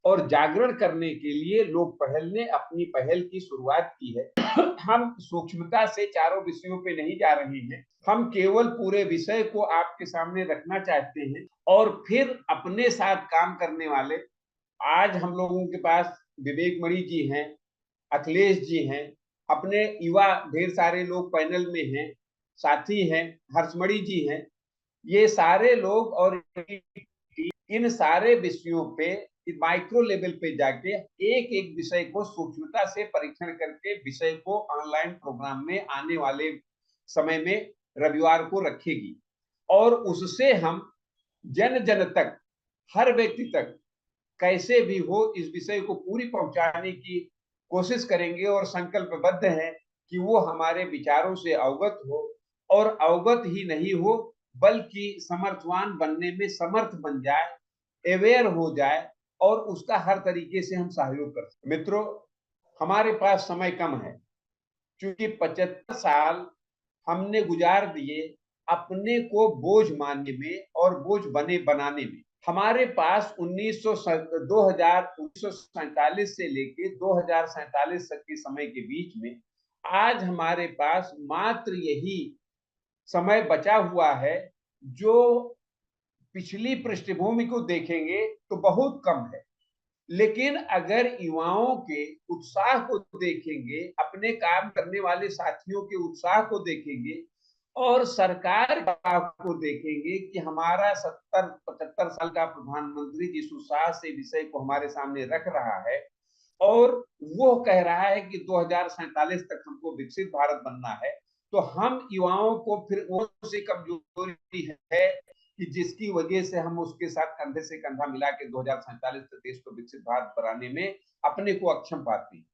और जागरण करने के लिए लोक पहल ने अपनी पहल की शुरुआत की है। हम सूक्ष्मता से चारों विषयों पे नहीं जा रहे हैं, हम केवल पूरे विषय को आपके सामने रखना चाहते हैं और फिर अपने साथ काम करने वाले आज हम लोगों के पास विवेक मणि जी हैं, अखिलेश जी हैं, अपने युवा ढेर सारे लोग पैनल में हैं, साथी हैं, हर्षमणि जी हैं, ये सारे लोग और इन सारे विषयों पे माइक्रो लेवल पे जाके एक एक विषय को सूक्ष्मता से परीक्षण करके विषय को ऑनलाइन प्रोग्राम में आने वाले समय में रविवार को रखेगी और उससे हम जन जन तक, हर व्यक्ति तक कैसे भी हो इस विषय को पूरी पहुंचाने की कोशिश करेंगे और संकल्पबद्ध हैं कि वो हमारे विचारों से अवगत हो और अवगत ही नहीं हो बल्कि समर्थवान बनने में समर्थ बन जाए, अवेयर हो जाए और उसका हर तरीके से हम सहयोग कर सकते। मित्रों, हमारे पास समय कम है क्योंकि 75 साल हमने गुजार दिए अपने को बोझ मानने में और बोझ बनाने में। हमारे पास 1947 से लेके 2047 तक के समय के बीच में आज हमारे पास मात्र यही समय बचा हुआ है जो पिछली पृष्ठभूमि को देखेंगे तो बहुत कम है। लेकिन अगर युवाओं के उत्साह को देखेंगे, अपने काम करने वाले साथियों के उत्साह को देखेंगे और सरकार को देखेंगे कि हमारा 70-75 साल का प्रधानमंत्री जिस उत्साह से विषय को हमारे सामने रख रहा है और वो कह रहा है कि 2047 तक हमको विकसित भारत बनना है, तो हम युवाओं को फिर वो से कमजोरी है कि जिसकी वजह से हम उसके साथ कंधे से कंधा मिला के 2047 तक देश को विकसित भारत बनाने में अपने को अक्षम पाते हैं।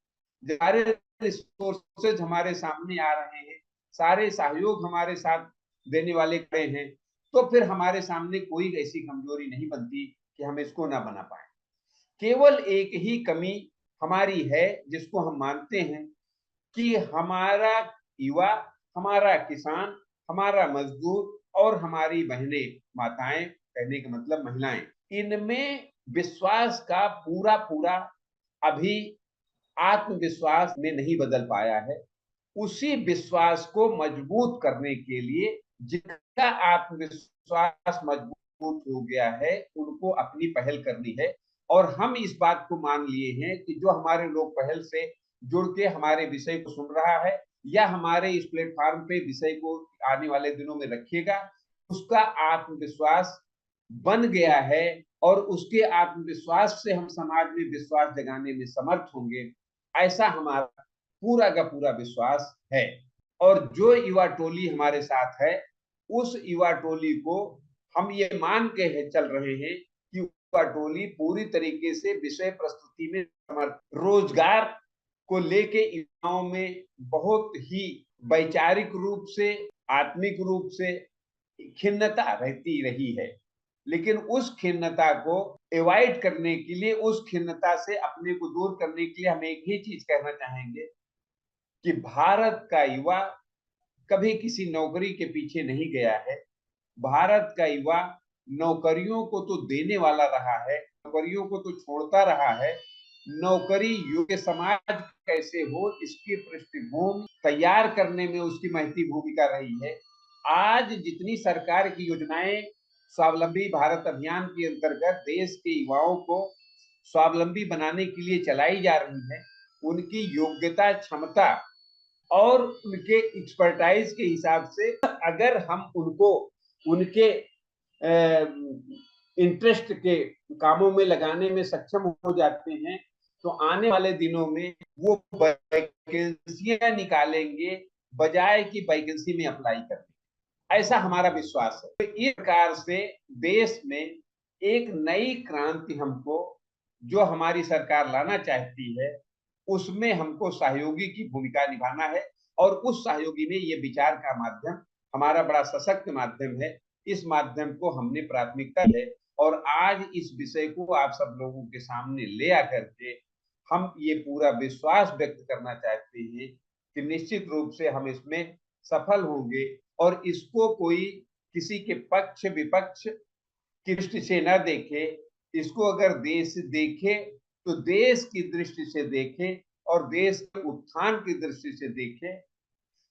सारे रिसोर्सेज हमारे सामने आ रहे हैं, सारे सहयोग हमारे साथ देने वाले खड़े हैं, तो फिर हमारे सामने कोई ऐसी कमजोरी नहीं बनती कि हम इसको ना बना पाए। केवल एक ही कमी हमारी है जिसको हम मानते हैं कि हमारा युवा, हमारा किसान, हमारा मजदूर और हमारी बहनें, माताएं, कहने का मतलब महिलाएं, इनमें विश्वास का पूरा पूरा अभी आत्मविश्वास में नहीं बदल पाया है। उसी विश्वास को मजबूत करने के लिए जिनका आत्मविश्वास मजबूत हो गया है उनको अपनी पहल करनी है और हम इस बात को मान लिए हैं कि जो हमारे लोग पहल से जुड़ के हमारे विषय को सुन रहा है या हमारे इस प्लेटफॉर्म पे विषय को आने वाले दिनों में रखेगा, उसका आत्मविश्वास बन गया है और उसके आत्मविश्वास से हम समाज में विश्वास जगाने में समर्थ होंगे, ऐसा हमारा पूरा का पूरा विश्वास है। और जो युवा टोली हमारे साथ है उस युवा टोली को हम ये मान के चल रहे हैं कि युवा टोली पूरी तरीके से विषय प्रस्तुति में समर्थ, रोजगार को लेके युवाओं में बहुत ही वैचारिक रूप से, आत्मिक रूप से खिन्नता रहती रही है, लेकिन उस खिन्नता को अवॉइड करने के लिए, उस खिन्नता से अपने को दूर करने के लिए हम एक ही चीज कहना चाहेंगे कि भारत का युवा कभी किसी नौकरी के पीछे नहीं गया है। भारत का युवा नौकरियों को तो देने वाला रहा है, नौकरियों को तो छोड़ता रहा है। नौकरी योग्य समाज कैसे हो इसकी पृष्ठभूमि तैयार करने में उसकी महती भूमिका रही है। आज जितनी सरकार की योजनाएं स्वावलंबी भारत अभियान के अंतर्गत देश के युवाओं को स्वावलंबी बनाने के लिए चलाई जा रही है, उनकी योग्यता, क्षमता और उनके एक्सपर्टाइज के हिसाब से अगर हम उनको उनके इंटरेस्ट के कामों में लगाने में सक्षम हो जाते हैं, तो आने वाले दिनों में वो वैकेंसियां निकालेंगे बजाय कि वैकेंसी में अप्लाई करने। ऐसा हमारा विश्वास है। तो इस प्रकार से देश में एक नई क्रांति हमको जो हमारी सरकार लाना चाहती है, उसमें हमको सहयोगी की भूमिका निभाना है। और उस सहयोगी में ये विचार का माध्यम हमारा बड़ा सशक्त माध्यम है। इस माध्यम को हमने प्राथमिकता है और आज इस विषय को आप सब लोगों के सामने ले आकर के हम ये पूरा विश्वास व्यक्त करना चाहते हैं कि निश्चित रूप से हम इसमें सफल होंगे और इसको कोई किसी के पक्ष विपक्ष की दृष्टि से न देखे। इसको अगर देश देखे तो देश की दृष्टि से देखे और देश के उत्थान की दृष्टि से देखे।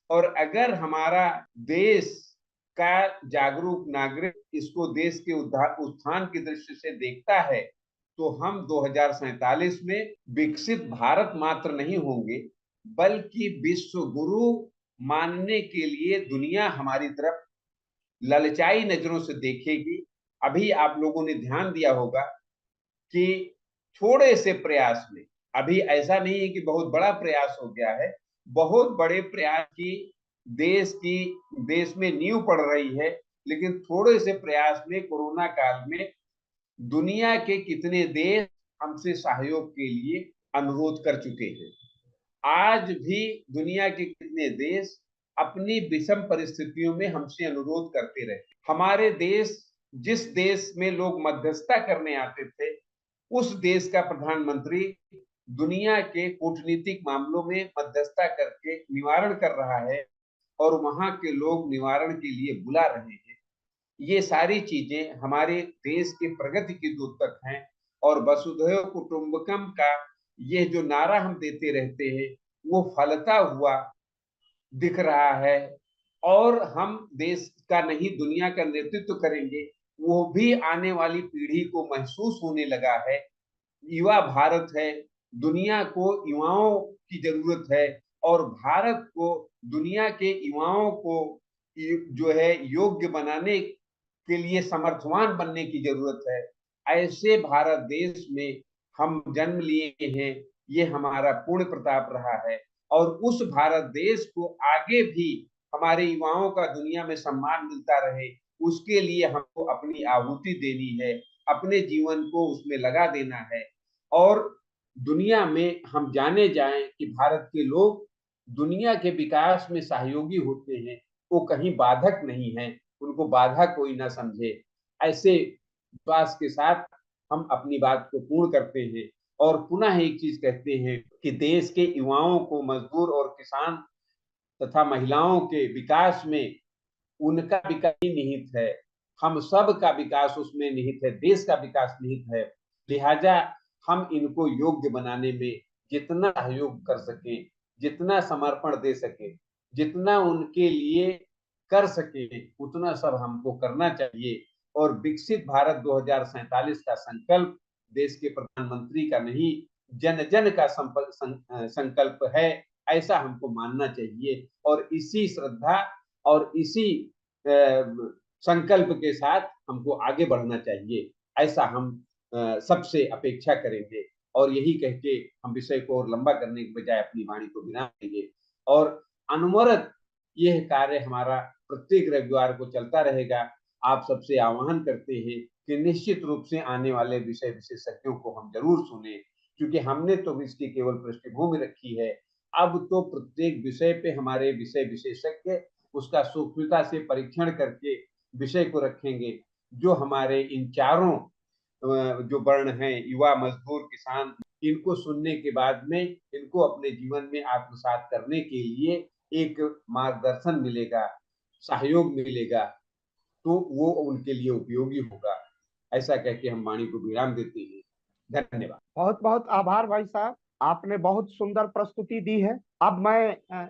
और अगर हमारा देश का जागरूक नागरिक इसको देश के उत्थान की दृष्टि से देखता है, तो हम 2047 में विकसित भारत मात्र नहीं होंगे, बल्कि विश्व गुरु मानने के लिए दुनिया हमारी तरफ ललचाई नजरों से देखेगी। अभी आप लोगों ने ध्यान दिया होगा कि थोड़े से प्रयास में, अभी ऐसा नहीं है कि बहुत बड़ा प्रयास हो गया है, बहुत बड़े प्रयास की देश में नींव पड़ रही है, लेकिन थोड़े से प्रयास में कोरोना काल में दुनिया के कितने देश हमसे सहयोग के लिए अनुरोध कर चुके हैं। आज भी दुनिया के कितने देश अपनी विषम परिस्थितियों में हमसे अनुरोध करते रहे। हमारे देश, जिस देश में लोग मध्यस्थता करने आते थे, उस देश का प्रधानमंत्री दुनिया के कूटनीतिक मामलों में मध्यस्थता करके निवारण कर रहा है और वहां के लोग निवारण के लिए बुला रहे हैं। ये सारी चीजें हमारे देश के प्रगति की द्योतक हैं। और वसुधैव कुटुंबकम का ये जो नारा हम देते रहते हैं, वो फलता हुआ दिख रहा है। और हम देश का नहीं दुनिया का नेतृत्व करेंगे, वो भी आने वाली पीढ़ी को महसूस होने लगा है। युवा भारत है, दुनिया को युवाओं की जरूरत है और भारत को दुनिया के युवाओं को जो है योग्य बनाने के लिए समर्थवान बनने की जरूरत है। ऐसे भारत देश में हम जन्म लिए हैं, ये हमारा पूर्ण प्रताप रहा है। और उस भारत देश को आगे भी हमारे युवाओं का दुनिया में सम्मान मिलता रहे, उसके लिए हमको अपनी आहुति देनी है, अपने जीवन को उसमें लगा देना है। और दुनिया में हम जाने जाएं कि भारत के लोग दुनिया के विकास में सहयोगी होते हैं, वो कहीं बाधक नहीं है, उनको बाधा कोई ना समझे। ऐसे विश्वास के साथ हम अपनी बात को पूर्ण करते हैं और पुनः एक चीज कहते हैं कि देश के युवाओं को, मजदूर और किसान तथा महिलाओं के विकास में उनका विकास निहित है, हम सब का विकास उसमें निहित है, देश का विकास निहित है। लिहाजा हम इनको योग्य बनाने में जितना सहयोग कर सके, जितना समर्पण दे सके, जितना उनके लिए कर सके, उतना सब हमको करना चाहिए। और विकसित भारत 2047 का संकल्प देश के प्रधानमंत्री का नहीं, जन जन का संकल्प है, ऐसा हमको मानना चाहिए। और इसी श्रद्धा और इसी संकल्प के साथ हमको आगे बढ़ना चाहिए, ऐसा हम सबसे अपेक्षा करेंगे। और यही कह के हम विषय को और लंबा करने के बजाय अपनी वाणी को विराम देंगे। और अनवरत यह कार्य हमारा प्रत्येक रविवार को चलता रहेगा। आप सबसे आह्वान करते हैं कि निश्चित रूप से आने वाले विषय विशेषज्ञों को हम जरूर सुने, क्योंकि हमने तो इसकी केवल पृष्ठभूमि रखी है। अब तो प्रत्येक विषय पे हमारे विषय विशेषज्ञ उसका सूक्ष्मता से परीक्षण करके विषय को रखेंगे। जो हमारे इन चारों जो वर्ण हैं, युवा, मजदूर, किसान, इनको सुनने के बाद में इनको अपने जीवन में आत्मसात करने के लिए एक मार्गदर्शन मिलेगा, सहयोग मिलेगा, तो वो उनके लिए उपयोगी होगा। ऐसा कह के हम वाणी को विराम देते हैं। धन्यवाद। बहुत बहुत आभार भाई साहब, आपने बहुत सुंदर प्रस्तुति दी है। अब मैं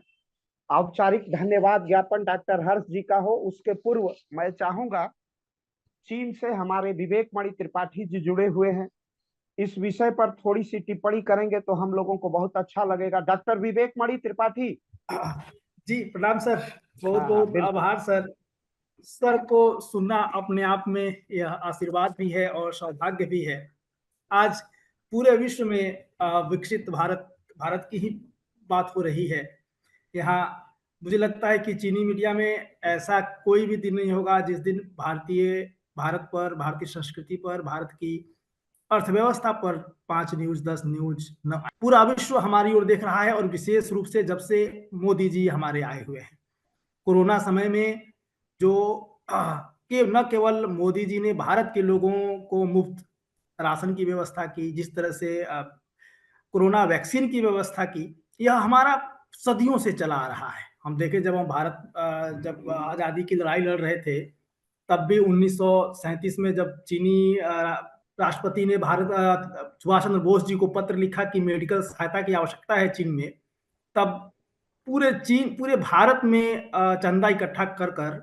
औपचारिक धन्यवाद ज्ञापन डॉक्टर हर्ष जी का हो, उसके पूर्व मैं चाहूंगा, चीन से हमारे विवेक मणि त्रिपाठी जी जुड़े हुए हैं, इस विषय पर थोड़ी सी टिप्पणी करेंगे तो हम लोगों को बहुत अच्छा लगेगा। डॉक्टर विवेक मणि त्रिपाठी जी प्रणाम सर, बहुत बहुत आभार सर। सर को सुनना अपने आप में यह आशीर्वाद भी है और सौभाग्य भी है। आज पूरे विश्व में विकसित भारत भारत की ही बात हो रही है। यहाँ मुझे लगता है कि चीनी मीडिया में ऐसा कोई भी दिन नहीं होगा जिस दिन भारत पर, भारतीय संस्कृति पर, भारत की अर्थव्यवस्था पर 5 न्यूज़, 10 न्यूज़ न पूरा विश्व हमारी ओर देख रहा है और विशेष रूप से जब से मोदी जी हमारे आए हुए हैं। कोरोना समय में जो कि न केवल मोदी जी ने भारत के लोगों को मुफ्त राशन की व्यवस्था की, जिस तरह से कोरोना वैक्सीन की व्यवस्था की, यह हमारा सदियों से चला आ रहा है। हम देखें जब हम जब आज़ादी की लड़ाई लड़ रहे थे, तब भी 1937 में जब चीनी राष्ट्रपति ने सुभाष चंद्र बोस जी को पत्र लिखा कि मेडिकल सहायता की आवश्यकता है चीन में, तब पूरे भारत में चंदा इकट्ठा कर कर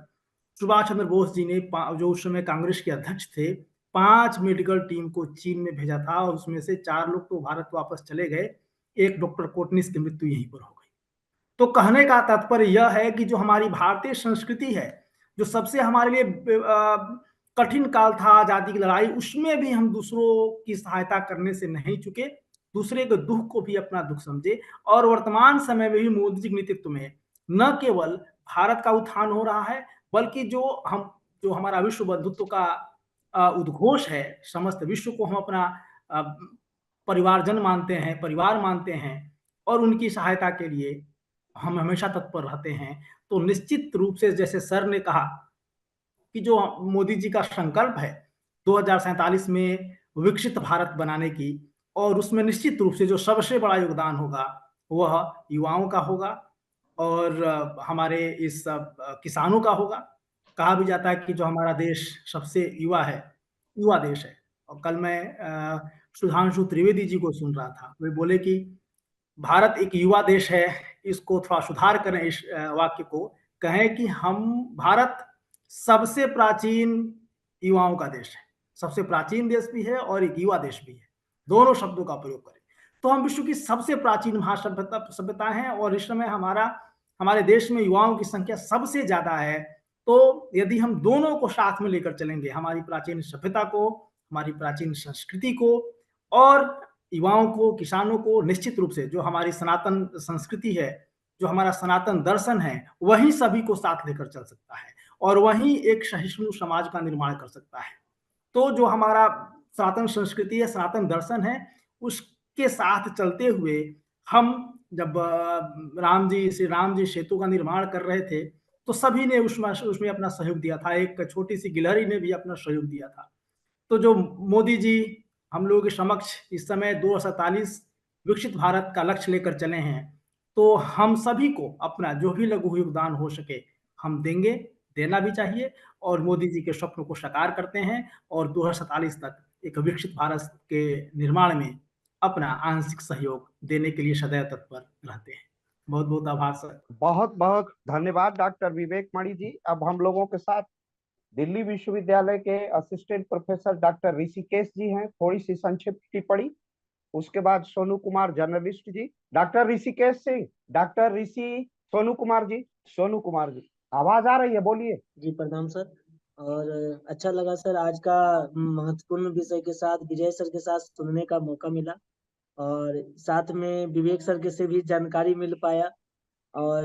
सुभाष चंद्र बोस जी ने जो उस समय कांग्रेस के अध्यक्ष थे, 5 मेडिकल टीम को चीन में भेजा था और उसमें से 4 लोग तो भारत वापस चले गए। एक डॉक्टर कोटनिस की मृत्यु यहीं पर हो गई। तो कहने का तात्पर्य यह है कि जो हमारी भारतीय संस्कृति है, जो सबसे हमारे लिए कठिन काल था आज़ादी की लड़ाई, उसमें भी हम दूसरों की सहायता करने से नहीं चूके, दूसरे के दुःख को भी अपना दुःख समझे और वर्तमान समय में भी मोदी जी के नेतृत्व में न केवल भारत का उत्थान हो रहा है, बल्कि जो हमारा विश्व बंधुत्व का उद्घोष है, समस्त विश्व को हम अपना अ, परिवारजन मानते हैं, परिवार मानते हैं और उनकी सहायता के लिए हम हमेशा तत्पर रहते हैं। तो निश्चित रूप से जैसे सर ने कहा कि जो मोदी जी का संकल्प है 2047 में विकसित भारत बनाने की, और उसमें निश्चित रूप से जो सबसे बड़ा योगदान होगा वह युवाओं का होगा और हमारे इस किसानों का होगा। कहा भी जाता है कि जो हमारा देश सबसे युवा देश है। और कल मैं सुधांशु त्रिवेदी जी को सुन रहा था, वे बोले कि भारत एक युवा देश है, इसको थोड़ा सुधार करें इस वाक्य को, कहें कि भारत सबसे प्राचीन युवाओं का देश है। सबसे प्राचीन देश भी है और एक युवा देश भी है। दोनों शब्दों का प्रयोग करें। तो हम विश्व की सबसे प्राचीन सभ्यता हैं और इस समय हमारे देश में युवाओं की संख्या सबसे ज़्यादा है। तो यदि हम दोनों को साथ में लेकर चलेंगे, हमारी प्राचीन सभ्यता को, हमारी प्राचीन संस्कृति को और युवाओं को, किसानों को, निश्चित रूप से जो हमारी सनातन संस्कृति है, जो हमारा सनातन दर्शन है, वही सभी को साथ लेकर चल सकता है और वही एक सहिष्णु समाज का निर्माण कर सकता है। तो जो हमारा सनातन संस्कृति है, सनातन दर्शन है, उसके साथ चलते हुए हम जब श्री राम जी सेतु का निर्माण कर रहे थे, तो सभी ने उसमें अपना सहयोग दिया था। एक छोटी-सी गिलहरी ने भी अपना सहयोग दिया था। तो जो मोदी जी हम लोगों के समक्ष इस समय 2047 विकसित भारत का लक्ष्य लेकर चले हैं, तो हम सभी को अपना जो भी लघु योगदान हो सके हम देंगे, देना भी चाहिए और मोदी जी के स्वप्न को साकार करते हैं और 2047 तक एक विकसित भारत के निर्माण में अपना आंशिक सहयोग देने के लिए सदैव तत्पर रहते हैं। बहुत-बहुत आभार सर। बहुत बहुत धन्यवाद डॉक्टर विवेक मणि जी। अब हम लोगों के साथ दिल्ली विश्वविद्यालय के असिस्टेंट प्रोफेसर डॉक्टर ऋषिकेश जी हैं, थोड़ी सी संक्षिप्त टिप्पणी। उसके बाद सोनू कुमार जर्नलिस्ट जी, डॉक्टर ऋषिकेश सिंह, डॉक्टर सोनू कुमार जी, आवाज आ रही है, बोलिए। जी प्रणाम सर। और अच्छा लगा सर, आज का महत्वपूर्ण विषय के साथ विजय सर के साथ सुनने का मौका मिला और साथ में विवेक सर के से भी जानकारी मिल पाया और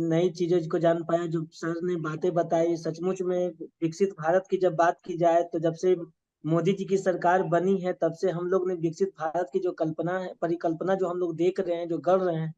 नई चीजों को जान पाया। जो सर ने बातें बताई, सचमुच में विकसित भारत की जब बात की जाए तो जब से मोदी जी की सरकार बनी है तब से हम लोग ने विकसित भारत की जो कल्पना है, परिकल्पना जो हम लोग देख रहे हैं, जो गढ़ रहे हैं,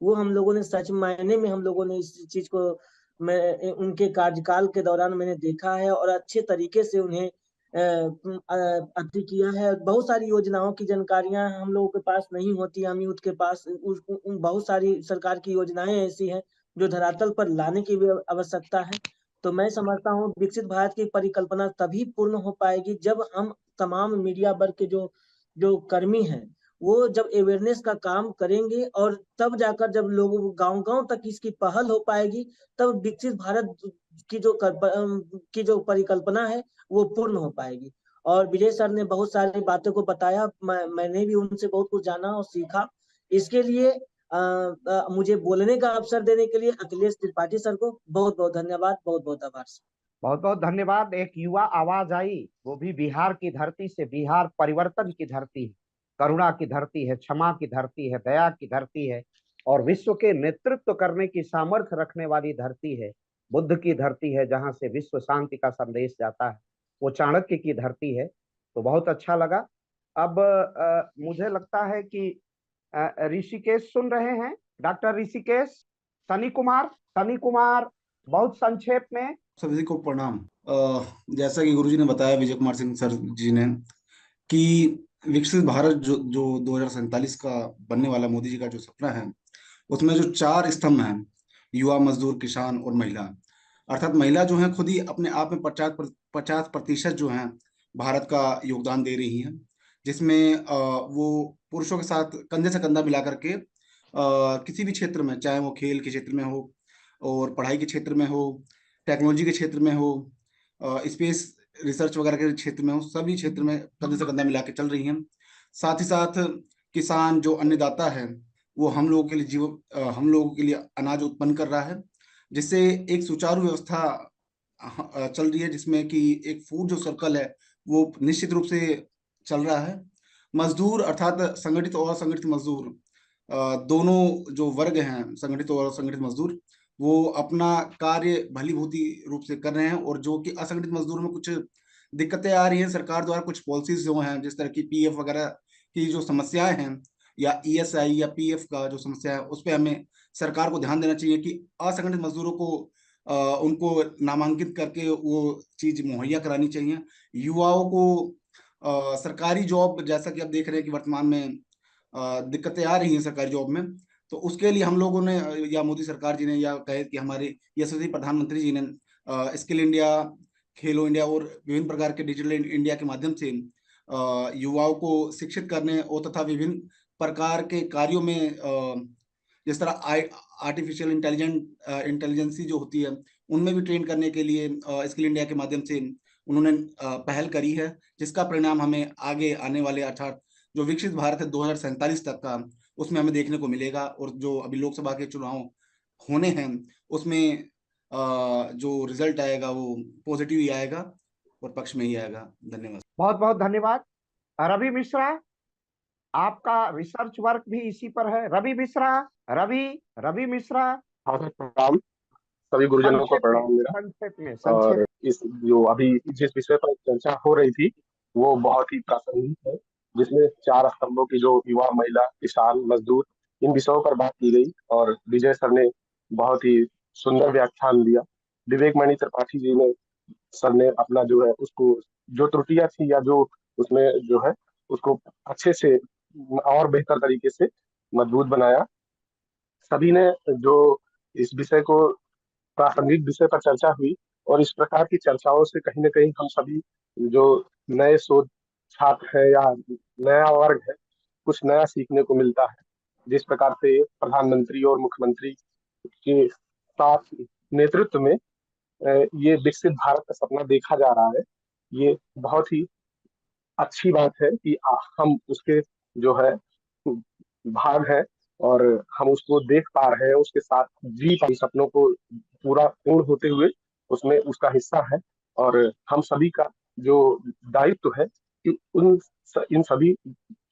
वो हम लोगों ने सच मायने में हम लोगों ने इस चीज को मैं उनके कार्यकाल के दौरान मैंने देखा है और अच्छे तरीके से उन्हें अति किया है। बहुत सारी योजनाओं की जानकारियां हम लोगों के पास नहीं होती, हम यूथ के पास बहुत सारी सरकार की योजनाएं ऐसी हैं जो धरातल पर लाने की भी आवश्यकता है। तो मैं समझता हूँ विकसित भारत की परिकल्पना तभी पूर्ण हो पाएगी जब हम तमाम मीडिया वर्ग के जो जो कर्मी हैं वो जब अवेयरनेस का काम करेंगे और तब जाकर जब लोगों गांव-गांव तक इसकी पहल हो पाएगी, तब विकसित भारत की जो परिकल्पना है वो पूर्ण हो पाएगी। और विजय सर ने बहुत सारी बातों को बताया, मैंने भी उनसे बहुत कुछ जाना और सीखा। इसके लिए मुझे बोलने का अवसर देने के लिए अखिलेश त्रिपाठी सर को बहुत-बहुत धन्यवाद, बहुत-बहुत आभार। बहुत बहुत धन्यवाद। एक युवा आवाज आई, वो भी बिहार की धरती से। बिहार परिवर्तन की धरती है, करुणा की धरती है, क्षमा की धरती है, दया की धरती है, और विश्व के नेतृत्व करने की सामर्थ्य रखने वाली धरती है। बुद्ध की धरती है, जहां से विश्व शांति का संदेश जाता है। वो चाणक्य की धरती है। तो बहुत अच्छा लगा। अब मुझे लगता है कि ऋषिकेश सुन रहे हैं। डॉक्टर ऋषिकेश, सनी कुमार बहुत संक्षेप में। सभी को प्रणाम। जैसा कि गुरुजी ने बताया, विजय कुमार सिंह सर जी ने, कि विकसित भारत जो जो 2047 का बनने वाला मोदी जी का जो सपना है, उसमें जो 4 स्तंभ हैं, युवा, मजदूर, किसान और महिला। अर्थात महिला जो है खुद ही अपने आप में 50% जो है भारत का योगदान दे रही हैं, जिसमें वो पुरुषों के साथ कंधे से कंधा मिला करके किसी भी क्षेत्र में, चाहे वो खेल के क्षेत्र में हो और पढ़ाई के क्षेत्र में हो, टेक्नोलॉजी के क्षेत्र में हो, स्पेस रिसर्च वगैरह के क्षेत्र में हो, सभी क्षेत्र में कंधे से कंधा मिला के चल रही हैं। साथ ही साथ किसान जो अन्नदाता है, वो हम लोगों के लिए हम लोगों के लिए अनाज उत्पन्न कर रहा है, जिससे एक सुचारू व्यवस्था चल रही है, जिसमें कि एक फूड जो सर्कल है वो निश्चित रूप से चल रहा है। मजदूर अर्थात संगठित और असंगठित मजदूर, दोनों जो वर्ग हैं, संगठित और असंगठित मजदूर, वो अपना कार्य भलीभांति रूप से कर रहे हैं। और जो कि असंगठित मजदूर में कुछ दिक्कतें आ रही हैं, सरकार द्वारा कुछ पॉलिसीज जो हैं, जिस तरह की पीएफ वगैरह की जो समस्याएं हैं, या ईएसआई या पीएफ का जो समस्या है, उस पर हमें सरकार को ध्यान देना चाहिए कि असंगठित मजदूरों को उनको नामांकित करके वो चीज मुहैया करानी चाहिए। युवाओं को सरकारी जॉब, जैसा कि आप देख रहे हैं कि वर्तमान में दिक्कतें आ रही हैं सरकारी जॉब में, तो उसके लिए हम लोगों ने, या मोदी सरकार जी ने, या कहे कि हमारे यशस्वी प्रधानमंत्री जी ने स्किल इंडिया, खेलो इंडिया और विभिन्न प्रकार के डिजिटल इंडिया के माध्यम से युवाओं को शिक्षित करने और तथा विभिन्न प्रकार के कार्यों में, जिस तरह आर्टिफिशियल इंटेलिजेंसी जो होती है, उनमें भी ट्रेन करने के लिए स्किल इंडिया के माध्यम से उन्होंने पहल करी है, जिसका परिणाम हमें आगे आने वाले, अर्थात जो विकसित भारत है 2047 तक का, उसमें हमें देखने को मिलेगा। और जो अभी लोकसभा के चुनाव होने हैं, उसमें जो रिजल्ट आएगा वो पॉजिटिव ही आएगा और पक्ष में ही आएगा। धन्यवाद। बहुत बहुत धन्यवाद। रवि मिश्रा, आपका रिसर्च वर्क भी इसी पर है। रवि मिश्रा, रवि मिश्रा। हाँ सर, प्रणाम। सभी गुरुजनों को प्रणाम मेरा। संक्षेप में और इस जो अभी जिस विषय पर चर्चा हो रही थी, वो बहुत ही प्रासंगिक है, जिसमें 4 स्तंभों की, जो युवा, महिला, किसान, मजदूर, इन विषयों पर बात की गई। और विजय सर ने बहुत ही सुंदर व्याख्यान दिया। विवेक मणि त्रिपाठी जी ने, सर ने अपना जो है उसको, जो त्रुटियां थी या जो उसमें जो है उसको अच्छे से और बेहतर तरीके से मजबूत बनाया। सभी ने जो इस विषय को, प्रासंगिक विषय पर चर्चा हुई, और इस प्रकार की चर्चाओं से कहीं ना कहीं हम सभी जो नए शोध छात्र है या नया वर्ग है, कुछ नया सीखने को मिलता है। जिस प्रकार से प्रधानमंत्री और मुख्यमंत्री के साथ नेतृत्व में ये विकसित भारत का सपना देखा जा रहा है, ये बहुत ही अच्छी बात है कि हम उसके जो है भाग है, और हम उसको देख पा रहे हैं, उसके साथ जी पा सपनों को पूरा पूर्ण होते हुए उसमें उसका हिस्सा है। और हम सभी का जो दायित्व है कि इन सभी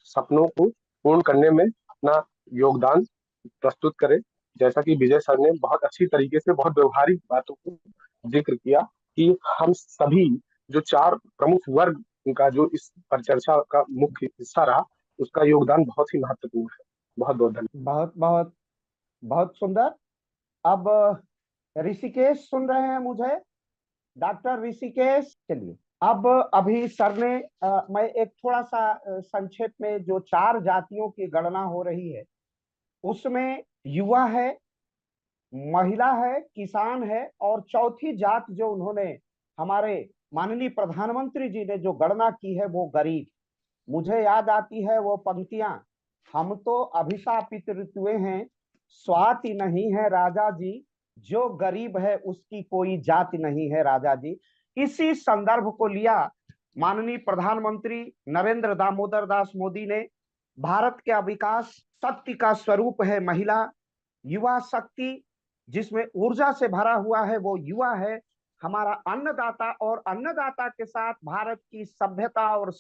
सपनों को पूर्ण करने में अपना योगदान प्रस्तुत करें। जैसा कि विजय सर ने बहुत अच्छी तरीके से, बहुत व्यवहारिक बातों को जिक्र किया कि हम सभी जो 4 प्रमुख वर्ग का जो इस परिचर्चा का मुख्य हिस्सा रहा, उसका योगदान बहुत ही महत्वपूर्ण है। बहुत बहुत धन्यवाद। बहुत बहुत बहुत सुंदर। अब ऋषिकेश सुन रहे हैं मुझे? डॉक्टर ऋषिकेश, चलिए। अब अभी सर ने मैं एक थोड़ा सा संक्षेप में, जो 4 जातियों की गणना हो रही है, उसमें युवा है, महिला है, किसान है, और चौथी जात जो उन्होंने, हमारे माननीय प्रधानमंत्री जी ने जो गणना की है, वो गरीब। मुझे याद आती है वो पंक्तियां, हम तो अभिशापित ऋतुएं हैं, स्वाति नहीं है राजा जी, जो गरीब है उसकी कोई जाति नहीं है राजा जी। इसी संदर्भ को लिया माननीय प्रधानमंत्री नरेंद्र दामोदर दास मोदी ने। भारत का विकास शक्ति का स्वरूप है महिला, युवा शक्ति, जिसमें ऊर्जा से भरा हुआ है वो युवा है। हमारा अन्नदाता, और अन्नदाता के साथ भारत की सभ्यता और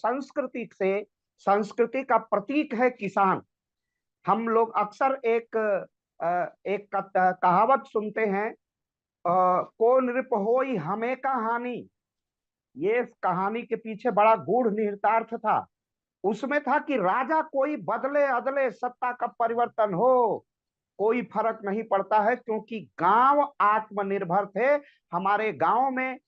संस्कृति का प्रतीक है किसान। हम लोग अक्सर एक कहावत सुनते हैं, को नृप होई हमें कहानी। ये कहानी के पीछे बड़ा गूढ़ निहितार्थ था। उसमें था कि राजा कोई बदले अदले, सत्ता का परिवर्तन हो, कोई फर्क नहीं पड़ता है, क्योंकि गांव आत्मनिर्भर थे। हमारे गांव में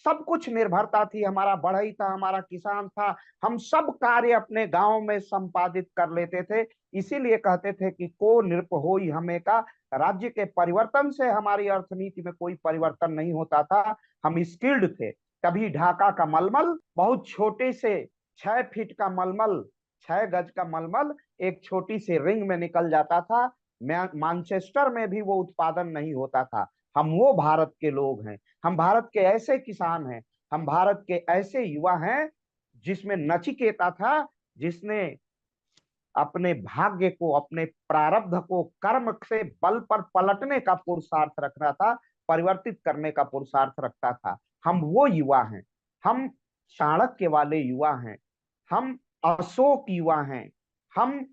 सब कुछ निर्भरता थी, हमारा बढ़ई था, हमारा किसान था, हम सब कार्य अपने गांव में संपादित कर लेते थे। इसीलिए कहते थे कि को नृप होई हमें का। राज्य के परिवर्तन से हमारी अर्थनीति में कोई परिवर्तन नहीं होता था, हम स्किल्ड थे। कभी ढाका का मलमल, बहुत छोटे से 6 फीट का मलमल, 6 गज का मलमल एक छोटी सी रिंग में निकल जाता था। मैनचेस्टर में भी वो उत्पादन नहीं होता था। हम वो भारत के लोग हैं, हम भारत के ऐसे किसान हैं, हम भारत के ऐसे युवा हैं जिसमें नचिकेता था, जिसने अपने भाग्य को, अपने प्रारब्ध को कर्म से बल पर पलटने का पुरुषार्थ रखना था, परिवर्तित करने का पुरुषार्थ रखता था। हम वो युवा हैं, हम चाणक्य वाले युवा हैं, हम अशोक युवा हैं, हम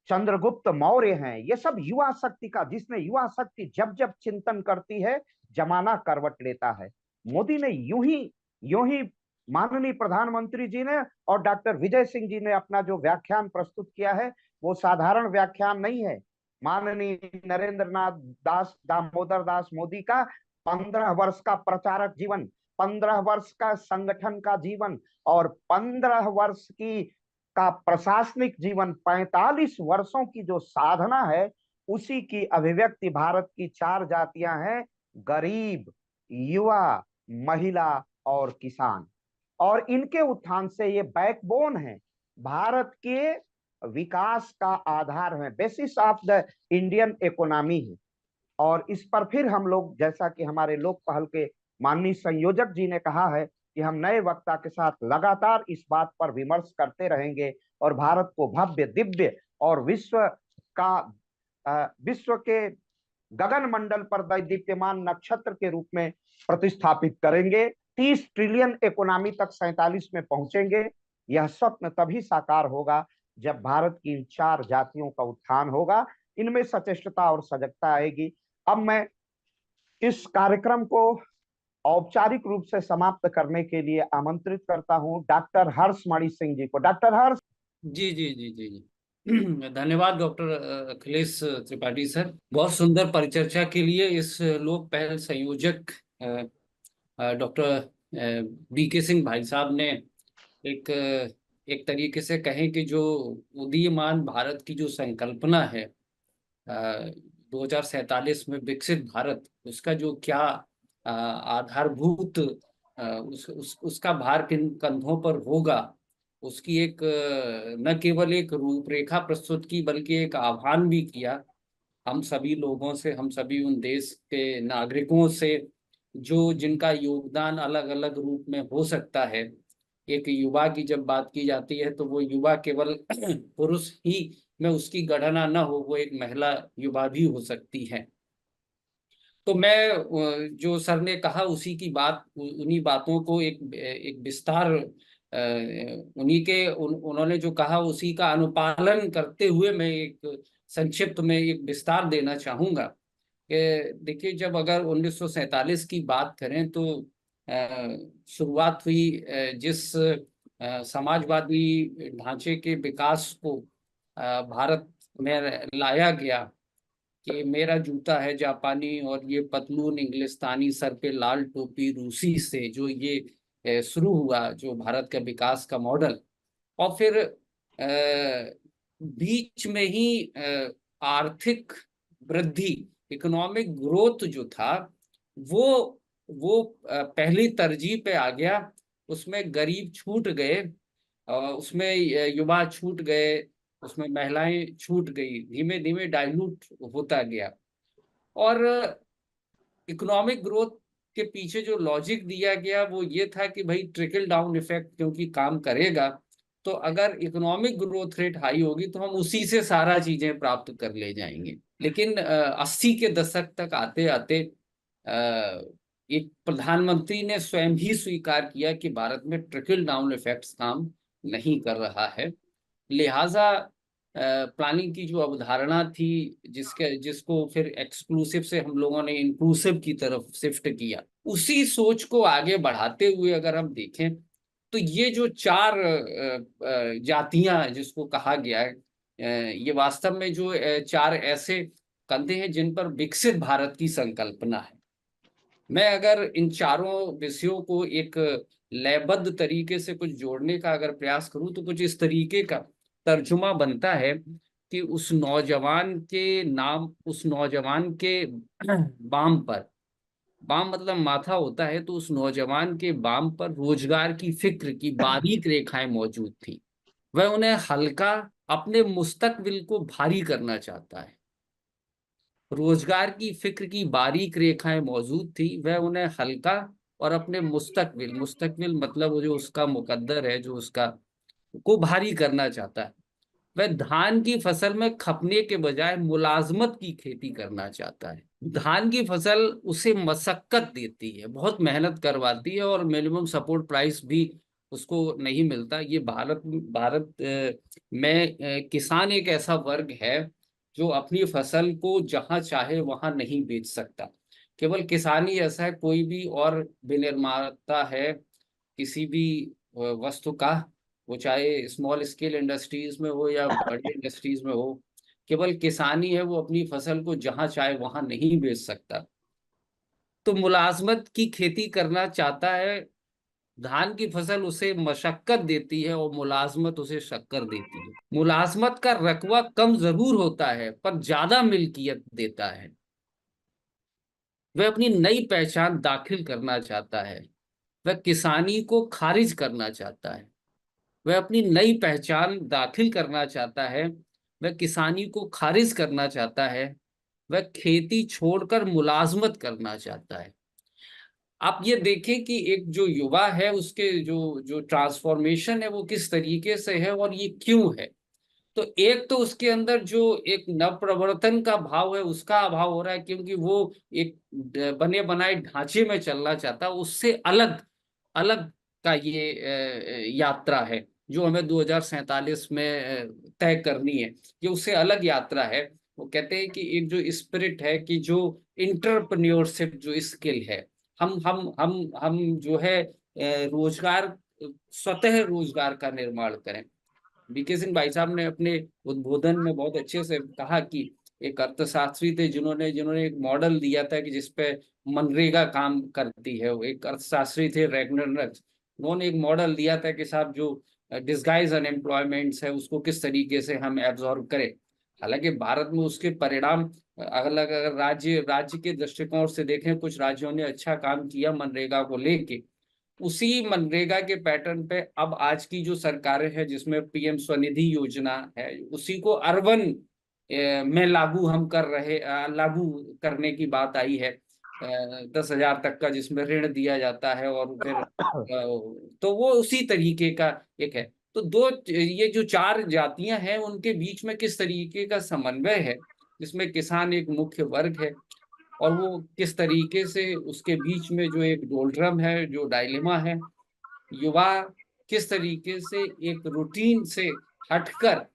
चंद्रगुप्त मौर्य हैं। ये सब युवा शक्ति का, जिसने युवा शक्ति जब जब चिंतन करती है, जमाना करवट लेता है। मोदी ने यूं ही माननीय प्रधानमंत्री जी ने और डॉक्टर विजय सिंह जी ने अपना जो व्याख्यान प्रस्तुत किया है, वो साधारण व्याख्यान नहीं है। माननीय नरेंद्र नाथ दामोदर दास मोदी का 15 वर्ष का प्रचारक जीवन, 15 वर्ष का संगठन का जीवन और 15 वर्ष की का प्रशासनिक जीवन, 45 वर्षों की जो साधना है, उसी की अभिव्यक्ति भारत की 4 जातियां हैं: गरीब, युवा, महिला और किसान। और इनके उत्थान से ये बैकबोन है, भारत के विकास का आधार है, basis of the Indian economy है। और इस पर फिर हम लोग, जैसा कि हमारे लोक पहल के माननीय संयोजक जी ने कहा है, कि हम नए वक्ता के साथ लगातार इस बात पर विमर्श करते रहेंगे और भारत को भव्य, दिव्य और विश्व के गगन मंडल पर दीप्यमान नक्षत्र के रूप में प्रतिस्थापित करेंगे। 30 ट्रिलियन इकोनॉमी तक 47 में पहुंचेंगे। यह स्वप्न तभी साकार होगा जब भारत की इन 4 जातियों का उत्थान होगा, इनमें सचेष्टता और सजगता आएगी। अब मैं इस कार्यक्रम को औपचारिक रूप से समाप्त करने के लिए आमंत्रित करता हूं डॉक्टर हर्षमणि सिंह जी को। डॉक्टर हर्ष जी जी जी जी जी धन्यवाद डॉक्टर अखिलेश त्रिपाठी सर, बहुत सुंदर परिचर्चा के लिए। इस लोक पहल संयोजक डॉक्टर बीके सिंह भाई साहब ने एक तरीके से कहें कि जो उदीयमान भारत की जो संकल्पना है 2047 में विकसित भारत, उसका जो क्या आधारभूत उसका भार किन कंधों पर होगा, उसकी एक न केवल एक रूपरेखा प्रस्तुत की बल्कि एक आह्वान भी किया हम सभी लोगों से, हम सभी उन देश के नागरिकों से जो जिनका योगदान अलग अलग रूप में हो सकता है। एक युवा की जब बात की जाती है तो वो युवा केवल पुरुष ही में उसकी गणना न हो, वो एक महिला युवा भी हो सकती है। तो मैं जो सर ने कहा उसी की बात, उन्हीं बातों को एक विस्तार उन्होंने जो कहा उसी का अनुपालन करते हुए मैं एक संक्षिप्त में एक विस्तार देना चाहूंगा कि देखिए, जब अगर 1947 की बात करें तो शुरुआत हुई जिस समाजवादी ढांचे के विकास को भारत में लाया गया कि मेरा जूता है जापानी और ये पतलून इंग्लिस्तानी, सर पे लाल टोपी रूसी से जो ये शुरू हुआ जो भारत का विकास का मॉडल। और फिर बीच में ही आर्थिक वृद्धि, इकोनॉमिक ग्रोथ जो था वो पहली तरजीह पे आ गया। उसमें गरीब छूट गए, उसमें युवा छूट गए, उसमें महिलाएं छूट गई, धीमे धीमे डाइल्यूट होता गया। और इकोनॉमिक ग्रोथ के पीछे जो लॉजिक दिया गया वो ये था कि भाई ट्रिकल डाउन इफेक्ट क्योंकि काम करेगा, तो अगर इकोनॉमिक ग्रोथ रेट हाई होगी तो हम उसी से सारा चीजें प्राप्त कर ले जाएंगे। लेकिन 80 के दशक तक आते आते एक प्रधानमंत्री ने स्वयं ही स्वीकार किया कि भारत में ट्रिकल डाउन इफेक्ट्स काम नहीं कर रहा है। लिहाजा प्लानिंग की जो अवधारणा थी, जिसको फिर एक्सक्लूसिव से हम लोगों ने इंक्लूसिव की तरफ शिफ्ट किया, उसी सोच को आगे बढ़ाते हुए अगर हम देखें तो ये जो चार जातियां जिसको कहा गया है, ये वास्तव में जो चार ऐसे कंधे हैं जिन पर विकसित भारत की संकल्पना है। मैं अगर इन चारों विषयों को एक लयबद्ध तरीके से कुछ जोड़ने का अगर प्रयास करूं तो कुछ इस तरीके का तर्जुमा बनता है कि उस नौजवान के नाम, उस नौजवान के बाम पर, बाम मतलब माथा होता है, तो उस नौजवान के बाम पर रोजगार की फिक्र की बारीक रेखाएं मौजूद थी। वह उन्हें हल्का, अपने मुस्तकबिल को भारी करना चाहता है। रोजगार की फिक्र की बारीक रेखाएं मौजूद थी, वह उन्हें हल्का और अपने मुस्तकबिल, मुस्तकबिल मतलब वो जो उसका मुकद्दर है, जो उसका को भारी करना चाहता है। वह धान की फसल में खपने के बजाय मुलाजमत की खेती करना चाहता है। धान की फसल उसे मशक्कत देती है, बहुत मेहनत करवाती है और मिनिमम सपोर्ट प्राइस भी उसको नहीं मिलता। ये भारत में किसान एक ऐसा वर्ग है जो अपनी फसल को जहां चाहे वहां नहीं बेच सकता। केवल किसान ही ऐसा है, कोई भी और विनिर्माता है किसी भी वस्तु का, वो चाहे स्मॉल स्केल इंडस्ट्रीज में हो या बड़ी इंडस्ट्रीज में हो, केवल किसान ही है वो अपनी फसल को जहां चाहे वहां नहीं बेच सकता। तो मुलाजमत की खेती करना चाहता है। धान की फसल उसे मशक्कत देती है और मुलाजमत उसे शक्कर देती है। मुलाजमत का रकबा कम जरूर होता है पर ज्यादा मिल्कियत देता है। वह अपनी नई पहचान दाखिल करना चाहता है, वह किसानी को खारिज करना चाहता है। वह अपनी नई पहचान दाखिल करना चाहता है, वह किसानी को खारिज करना चाहता है, वह खेती छोड़कर मुलाजमत करना चाहता है। आप ये देखें कि एक जो युवा है उसके जो जो ट्रांसफॉर्मेशन है वो किस तरीके से है और ये क्यों है। तो एक तो उसके अंदर जो एक नवप्रवर्तन का भाव है उसका अभाव हो रहा है, क्योंकि वो एक बने बनाए ढांचे में चलना चाहता है। उससे अलग अलग का ये यात्रा है जो हमें 2047 में तय करनी है। ये उससे अलग यात्रा है। वो कहते हैं कि एक जो स्पिरिट है कि जो इंटरप्रेन्योरशिप जो स्किल है, हम जो है रोजगार, स्वतः रोजगार का निर्माण करें। बीके सिंह भाई साहब ने अपने उद्बोधन में बहुत अच्छे से कहा कि एक अर्थशास्त्री थे जिन्होंने एक मॉडल दिया था कि जिसपे मनरेगा काम करती है। एक अर्थशास्त्री थे रैग्नरच, उन्होंने एक मॉडल दिया था कि साहब जो डिस्गाइज अनएम्प्लॉयमेंट्स है उसको किस तरीके से हम एब्जॉर्ब करें। हालांकि भारत में उसके परिणाम अलग, अगर राज्य के दृष्टिकोण से देखें, कुछ राज्यों ने अच्छा काम किया मनरेगा को लेके। उसी मनरेगा के पैटर्न पे अब आज की जो सरकारें हैं जिसमें पीएम स्वनिधि योजना है, उसी को अर्बन में लागू करने की बात आई है। 10,000 तक का जिसमें ऋण दिया जाता है और फिर तो वो उसी तरीके का एक है। तो ये जो चार जातियां हैं उनके बीच में किस तरीके का समन्वय है, जिसमें किसान एक मुख्य वर्ग है और वो किस तरीके से उसके बीच में जो एक डोलड्रम है, जो डायलेमा है, युवा किस तरीके से एक रूटीन से हटकर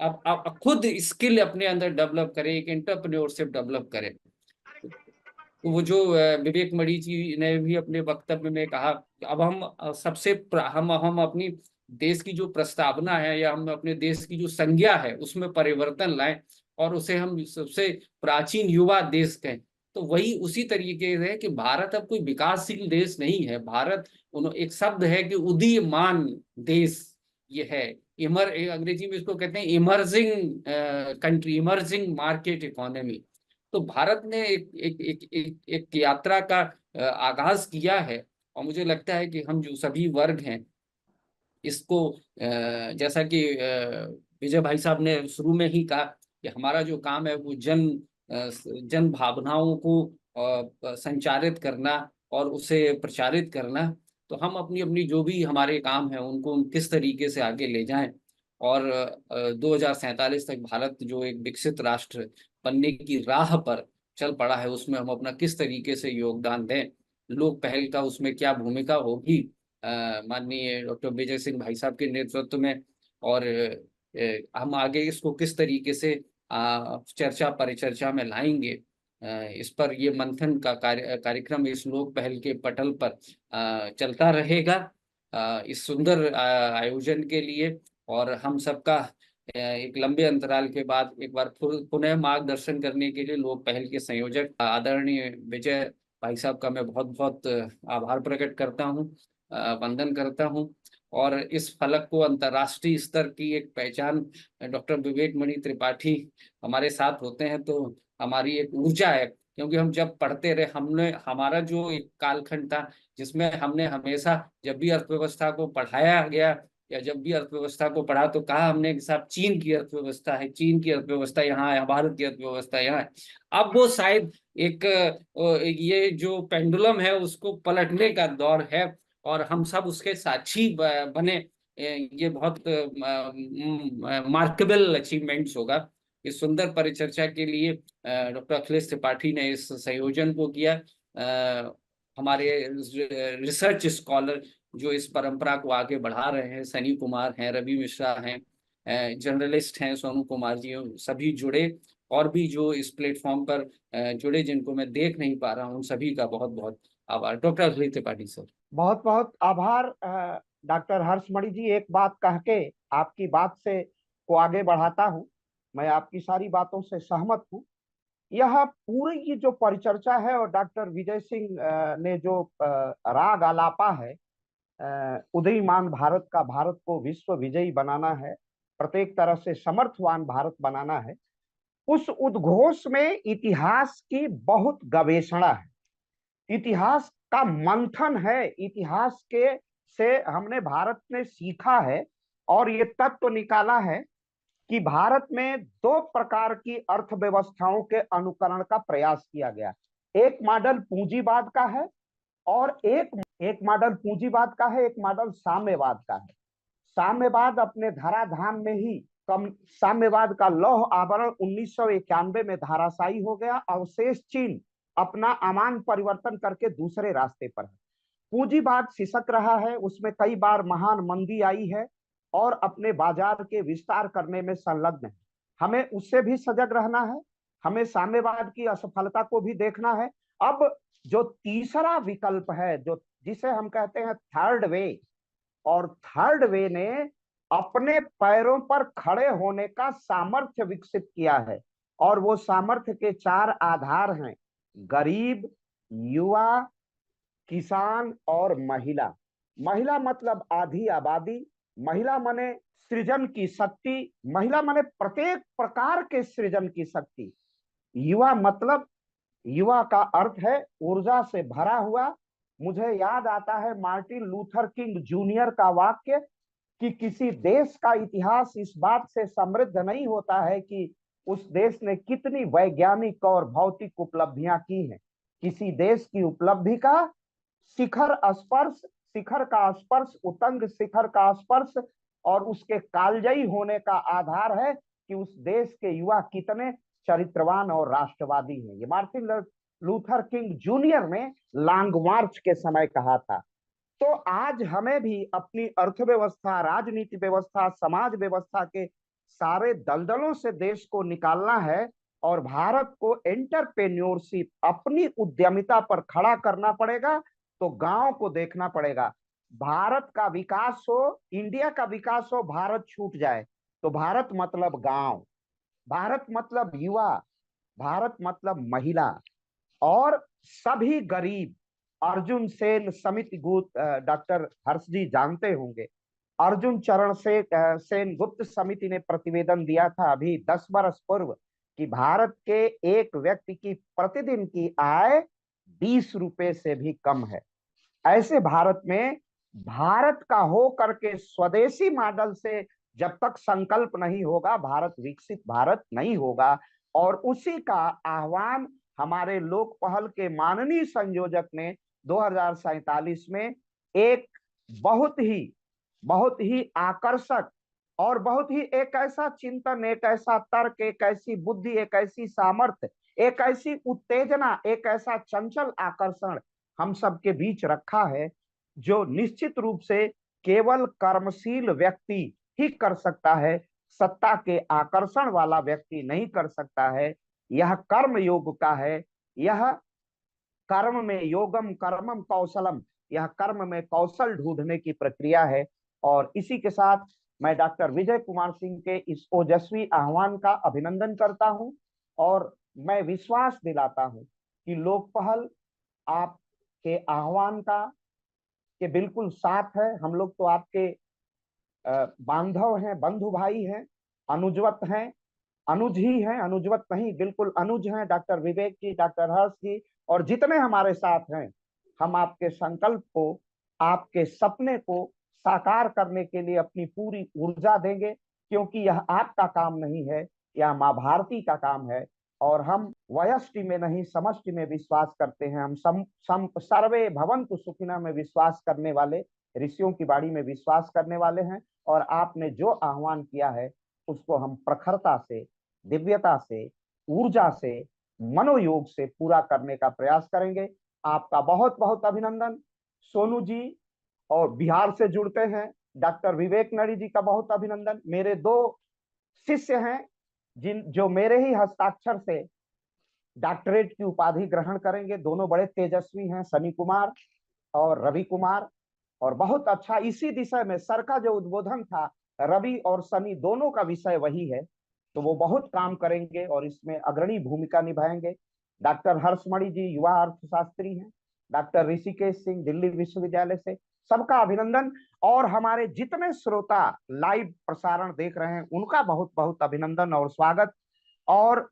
अब खुद स्किल अपने अंदर डेवलप करे, एक एंटरप्रेन्योरशिप डेवलप करे। तो वो जो विवेक मणि जी ने भी अपने वक्तव्य में कहा, अब हम सबसे हम अपनी देश की जो प्रस्तावना है या हम अपने देश की जो संज्ञा है उसमें परिवर्तन लाएं और उसे हम सबसे प्राचीन युवा देश कहें। तो वही उसी तरीके से है कि भारत अब कोई विकासशील देश नहीं है। भारत एक शब्द है कि उदीयमान देश ये है। अंग्रेजी में इसको कहते हैं emerging country, emerging market economy. तो भारत ने एक यात्रा का आगाज किया है और मुझे लगता है कि हम जो सभी वर्ग हैं इसको जैसा कि विजय भाई साहब ने शुरू में ही कहा कि हमारा जो काम है वो जन भावनाओं को संचारित करना और उसे प्रचारित करना। तो हम अपनी अपनी जो भी हमारे काम है उनको किस तरीके से आगे ले जाएं और 2047 तक भारत जो एक विकसित राष्ट्र बनने की राह पर चल पड़ा है उसमें हम अपना किस तरीके से योगदान दें, लोक पहल का उसमें क्या भूमिका होगी माननीय डॉक्टर विजय सिंह भाई साहब के नेतृत्व में, और हम आगे इसको किस तरीके से चर्चा परिचर्चा में लाएंगे, इस पर ये मंथन का कार्यक्रम इस लोक पहल के पटल पर चलता रहेगा। इस सुंदर आयोजन के लिए और हम सबका एक लंबे अंतराल के बाद एक बार पुनः मार्गदर्शन करने के लिए लोक पहल के संयोजक आदरणीय विजय भाई साहब का मैं बहुत बहुत आभार प्रकट करता हूँ, वंदन करता हूँ। और इस फलक को अंतर्राष्ट्रीय स्तर की एक पहचान डॉक्टर विवेक मणि त्रिपाठी हमारे साथ होते हैं तो हमारी एक ऊर्जा है, क्योंकि हम जब पढ़ते रहे हमने हमारा जो एक कालखंड था जिसमें हमने हमेशा जब भी अर्थव्यवस्था को पढ़ाया गया या जब भी अर्थव्यवस्था को पढ़ा तो कहा हमने कि साहब चीन की अर्थव्यवस्था है, चीन की अर्थव्यवस्था यहाँ है, भारत की अर्थव्यवस्था यहाँ है। अब वो शायद एक ये जो पेंडुलम है उसको पलटने का दौर है और हम सब उसके साक्षी बने। ये बहुत मार्केबल अचीवमेंट्स होगा। इस सुंदर परिचर्चा के लिए डॉक्टर अखिलेश त्रिपाठी ने इस संयोजन को किया। हमारे रिसर्च स्कॉलर जो इस परंपरा को आगे बढ़ा रहे हैं, सनी कुमार हैं, रवि मिश्रा हैं, जर्नलिस्ट हैं सोनू कुमार जी, सभी जुड़े, और भी जो इस प्लेटफॉर्म पर जुड़े जिनको मैं देख नहीं पा रहा हूँ, उन सभी का बहुत बहुत आभार। Doctor Akhilesh Tripathi sir. बहुत बहुत आभार डॉक्टर हर्षमणि जी। एक बात कह के आपकी बात से को आगे बढ़ाता हूँ, मैं आपकी सारी बातों से सहमत हूँ। यह पूरी की जो परिचर्चा है और डॉक्टर विजय सिंह ने जो राग आलापा है, उदीयमान भारत का, भारत को विश्व विजयी बनाना है, प्रत्येक तरह से समर्थवान भारत बनाना है, उस उद्घोष में इतिहास की बहुत गवेषणा है, इतिहास का मंथन है, इतिहास के से हमने भारत ने सीखा है और ये तत्व निकाला है कि भारत में दो प्रकार की अर्थव्यवस्थाओं के अनुकरण का प्रयास किया गया। एक मॉडल पूंजीवाद का है और एक मॉडल पूंजीवाद का है, एक मॉडल साम्यवाद का है। साम्यवाद अपने धराधाम में ही साम्यवाद का लौह आवरण 1991 में धाराशायी हो गया। अवशेष चीन अपना अमान परिवर्तन करके दूसरे रास्ते पर है। पूंजीवाद सिसक रहा है, उसमें कई बार महान मंदी आई है और अपने बाजार के विस्तार करने में संलग्न है। हमें उससे भी सजग रहना है, हमें साम्यवाद की असफलता को भी देखना है। अब जो तीसरा विकल्प है, जो जिसे हम कहते हैं थर्ड वे, और थर्ड वे ने अपने पैरों पर खड़े होने का सामर्थ्य विकसित किया है और वो सामर्थ्य के चार आधार हैं: गरीब, युवा, किसान और महिला। महिला मतलब आधी आबादी, महिला माने सृजन की शक्ति, महिला माने प्रत्येक प्रकार के सृजन की शक्ति। युवा मतलब, युवा का अर्थ है ऊर्जा से भरा हुआ। मुझे याद आता है मार्टिन लूथर किंग जूनियर का वाक्य कि किसी देश का इतिहास इस बात से समृद्ध नहीं होता है कि उस देश ने कितनी वैज्ञानिक और भौतिक उपलब्धियां की हैं। किसी देश की उपलब्धि का शिखर का स्पर्श, उतंग शिखर का स्पर्श और उसके कालजयी होने का आधार है कि उस देश के युवा कितने चरित्रवान और राष्ट्रवादी हैं। ये मार्टिन लूथर किंग जूनियर ने लॉन्ग मार्च के समय कहा था। तो आज हमें भी अपनी अर्थव्यवस्था, राजनीति व्यवस्था, समाज व्यवस्था के सारे दलदलों से देश को निकालना है और भारत को एंटरप्रेन्योरशिप, अपनी उद्यमिता पर खड़ा करना पड़ेगा। तो गांव को देखना पड़ेगा। भारत का विकास हो, इंडिया का विकास हो, भारत छूट जाए तो भारत मतलब गांव, भारत मतलब युवा, भारत मतलब महिला और सभी गरीब। अर्जुन सेन समिति डॉक्टर हर्ष जी जानते होंगे, अर्जुन चरण सेन गुप्त समिति ने प्रतिवेदन दिया था अभी 10 वर्ष पूर्व कि भारत के एक व्यक्ति की प्रतिदिन की आय 20 रुपए से भी कम है। ऐसे भारत में भारत का हो करके स्वदेशी मॉडल से जब तक संकल्प नहीं होगा, भारत विकसित भारत नहीं होगा। और उसी का आह्वान हमारे लोक पहल के माननीय संयोजक ने 2047 में एक बहुत ही आकर्षक और बहुत ही एक ऐसा चिंतन, एक ऐसा तर्क, एक ऐसी बुद्धि, एक ऐसी सामर्थ्य, एक ऐसी उत्तेजना, एक ऐसा चंचल आकर्षण हम सबके बीच रखा है जो निश्चित रूप से केवल कर्मशील व्यक्ति ही कर सकता है, सत्ता के आकर्षण वाला व्यक्ति नहीं कर सकता है। यह कर्म योग का है, यह कर्म में योगम कर्मम कौशलम, यह कर्म में कौशल ढूंढने की प्रक्रिया है। और इसी के साथ मैं डॉक्टर विजय कुमार सिंह के इस ओजस्वी आह्वान का अभिनंदन करता हूं और मैं विश्वास दिलाता हूं कि लोकपहल आपके आह्वान का के बिल्कुल साथ है। हम लोग तो आपके बांधव हैं, बंधु भाई हैं, अनुजवत हैं, अनुज ही हैं, अनुजवत नहीं, बिल्कुल अनुज हैं। डॉक्टर विवेक जी, डॉक्टर हर्ष जी और जितने हमारे साथ हैं, हम आपके संकल्प को, आपके सपने को साकार करने के लिए अपनी पूरी ऊर्जा देंगे, क्योंकि यह आपका काम नहीं है, यह माँ भारती का काम है। और हम वयष्टि में नहीं समष्टि में विश्वास करते हैं। हम सर्वे भवन्तु सुखिनः में विश्वास करने वाले, ऋषियों की बाणी में विश्वास करने वाले हैं। और आपने जो आह्वान किया है उसको हम प्रखरता से, दिव्यता से, ऊर्जा से, मनोयोग से पूरा करने का प्रयास करेंगे। आपका बहुत बहुत अभिनंदन। सोनू जी और बिहार से जुड़ते हैं डॉक्टर विवेक नड़ी जी का बहुत अभिनंदन। मेरे 2 शिष्य हैं जो मेरे ही हस्ताक्षर से डॉक्टरेट की उपाधि ग्रहण करेंगे। दोनों बड़े तेजस्वी हैं, सनी कुमार और रवि कुमार। और बहुत अच्छा, इसी विषय में सर का जो उद्बोधन था, रवि और सनी दोनों का विषय वही है, तो वो बहुत काम करेंगे और इसमें अग्रणी भूमिका निभाएंगे। डॉक्टर हर्षमणि जी युवा अर्थशास्त्री हैं, डॉक्टर ऋषिकेश सिंह दिल्ली विश्वविद्यालय से, सबका अभिनंदन। और हमारे जितने श्रोता लाइव प्रसारण देख रहे हैं उनका बहुत बहुत अभिनंदन और स्वागत। और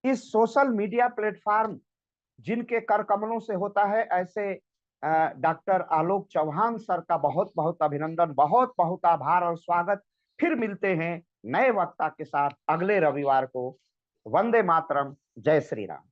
इस सोशल मीडिया प्लेटफॉर्म जिनके कर कमलों से होता है, ऐसे डॉक्टर आलोक चौहान सर का बहुत बहुत अभिनंदन, बहुत बहुत आभार और स्वागत। फिर मिलते हैं नए वक्ता के साथ अगले रविवार को। वंदे मातरम, जय श्री राम।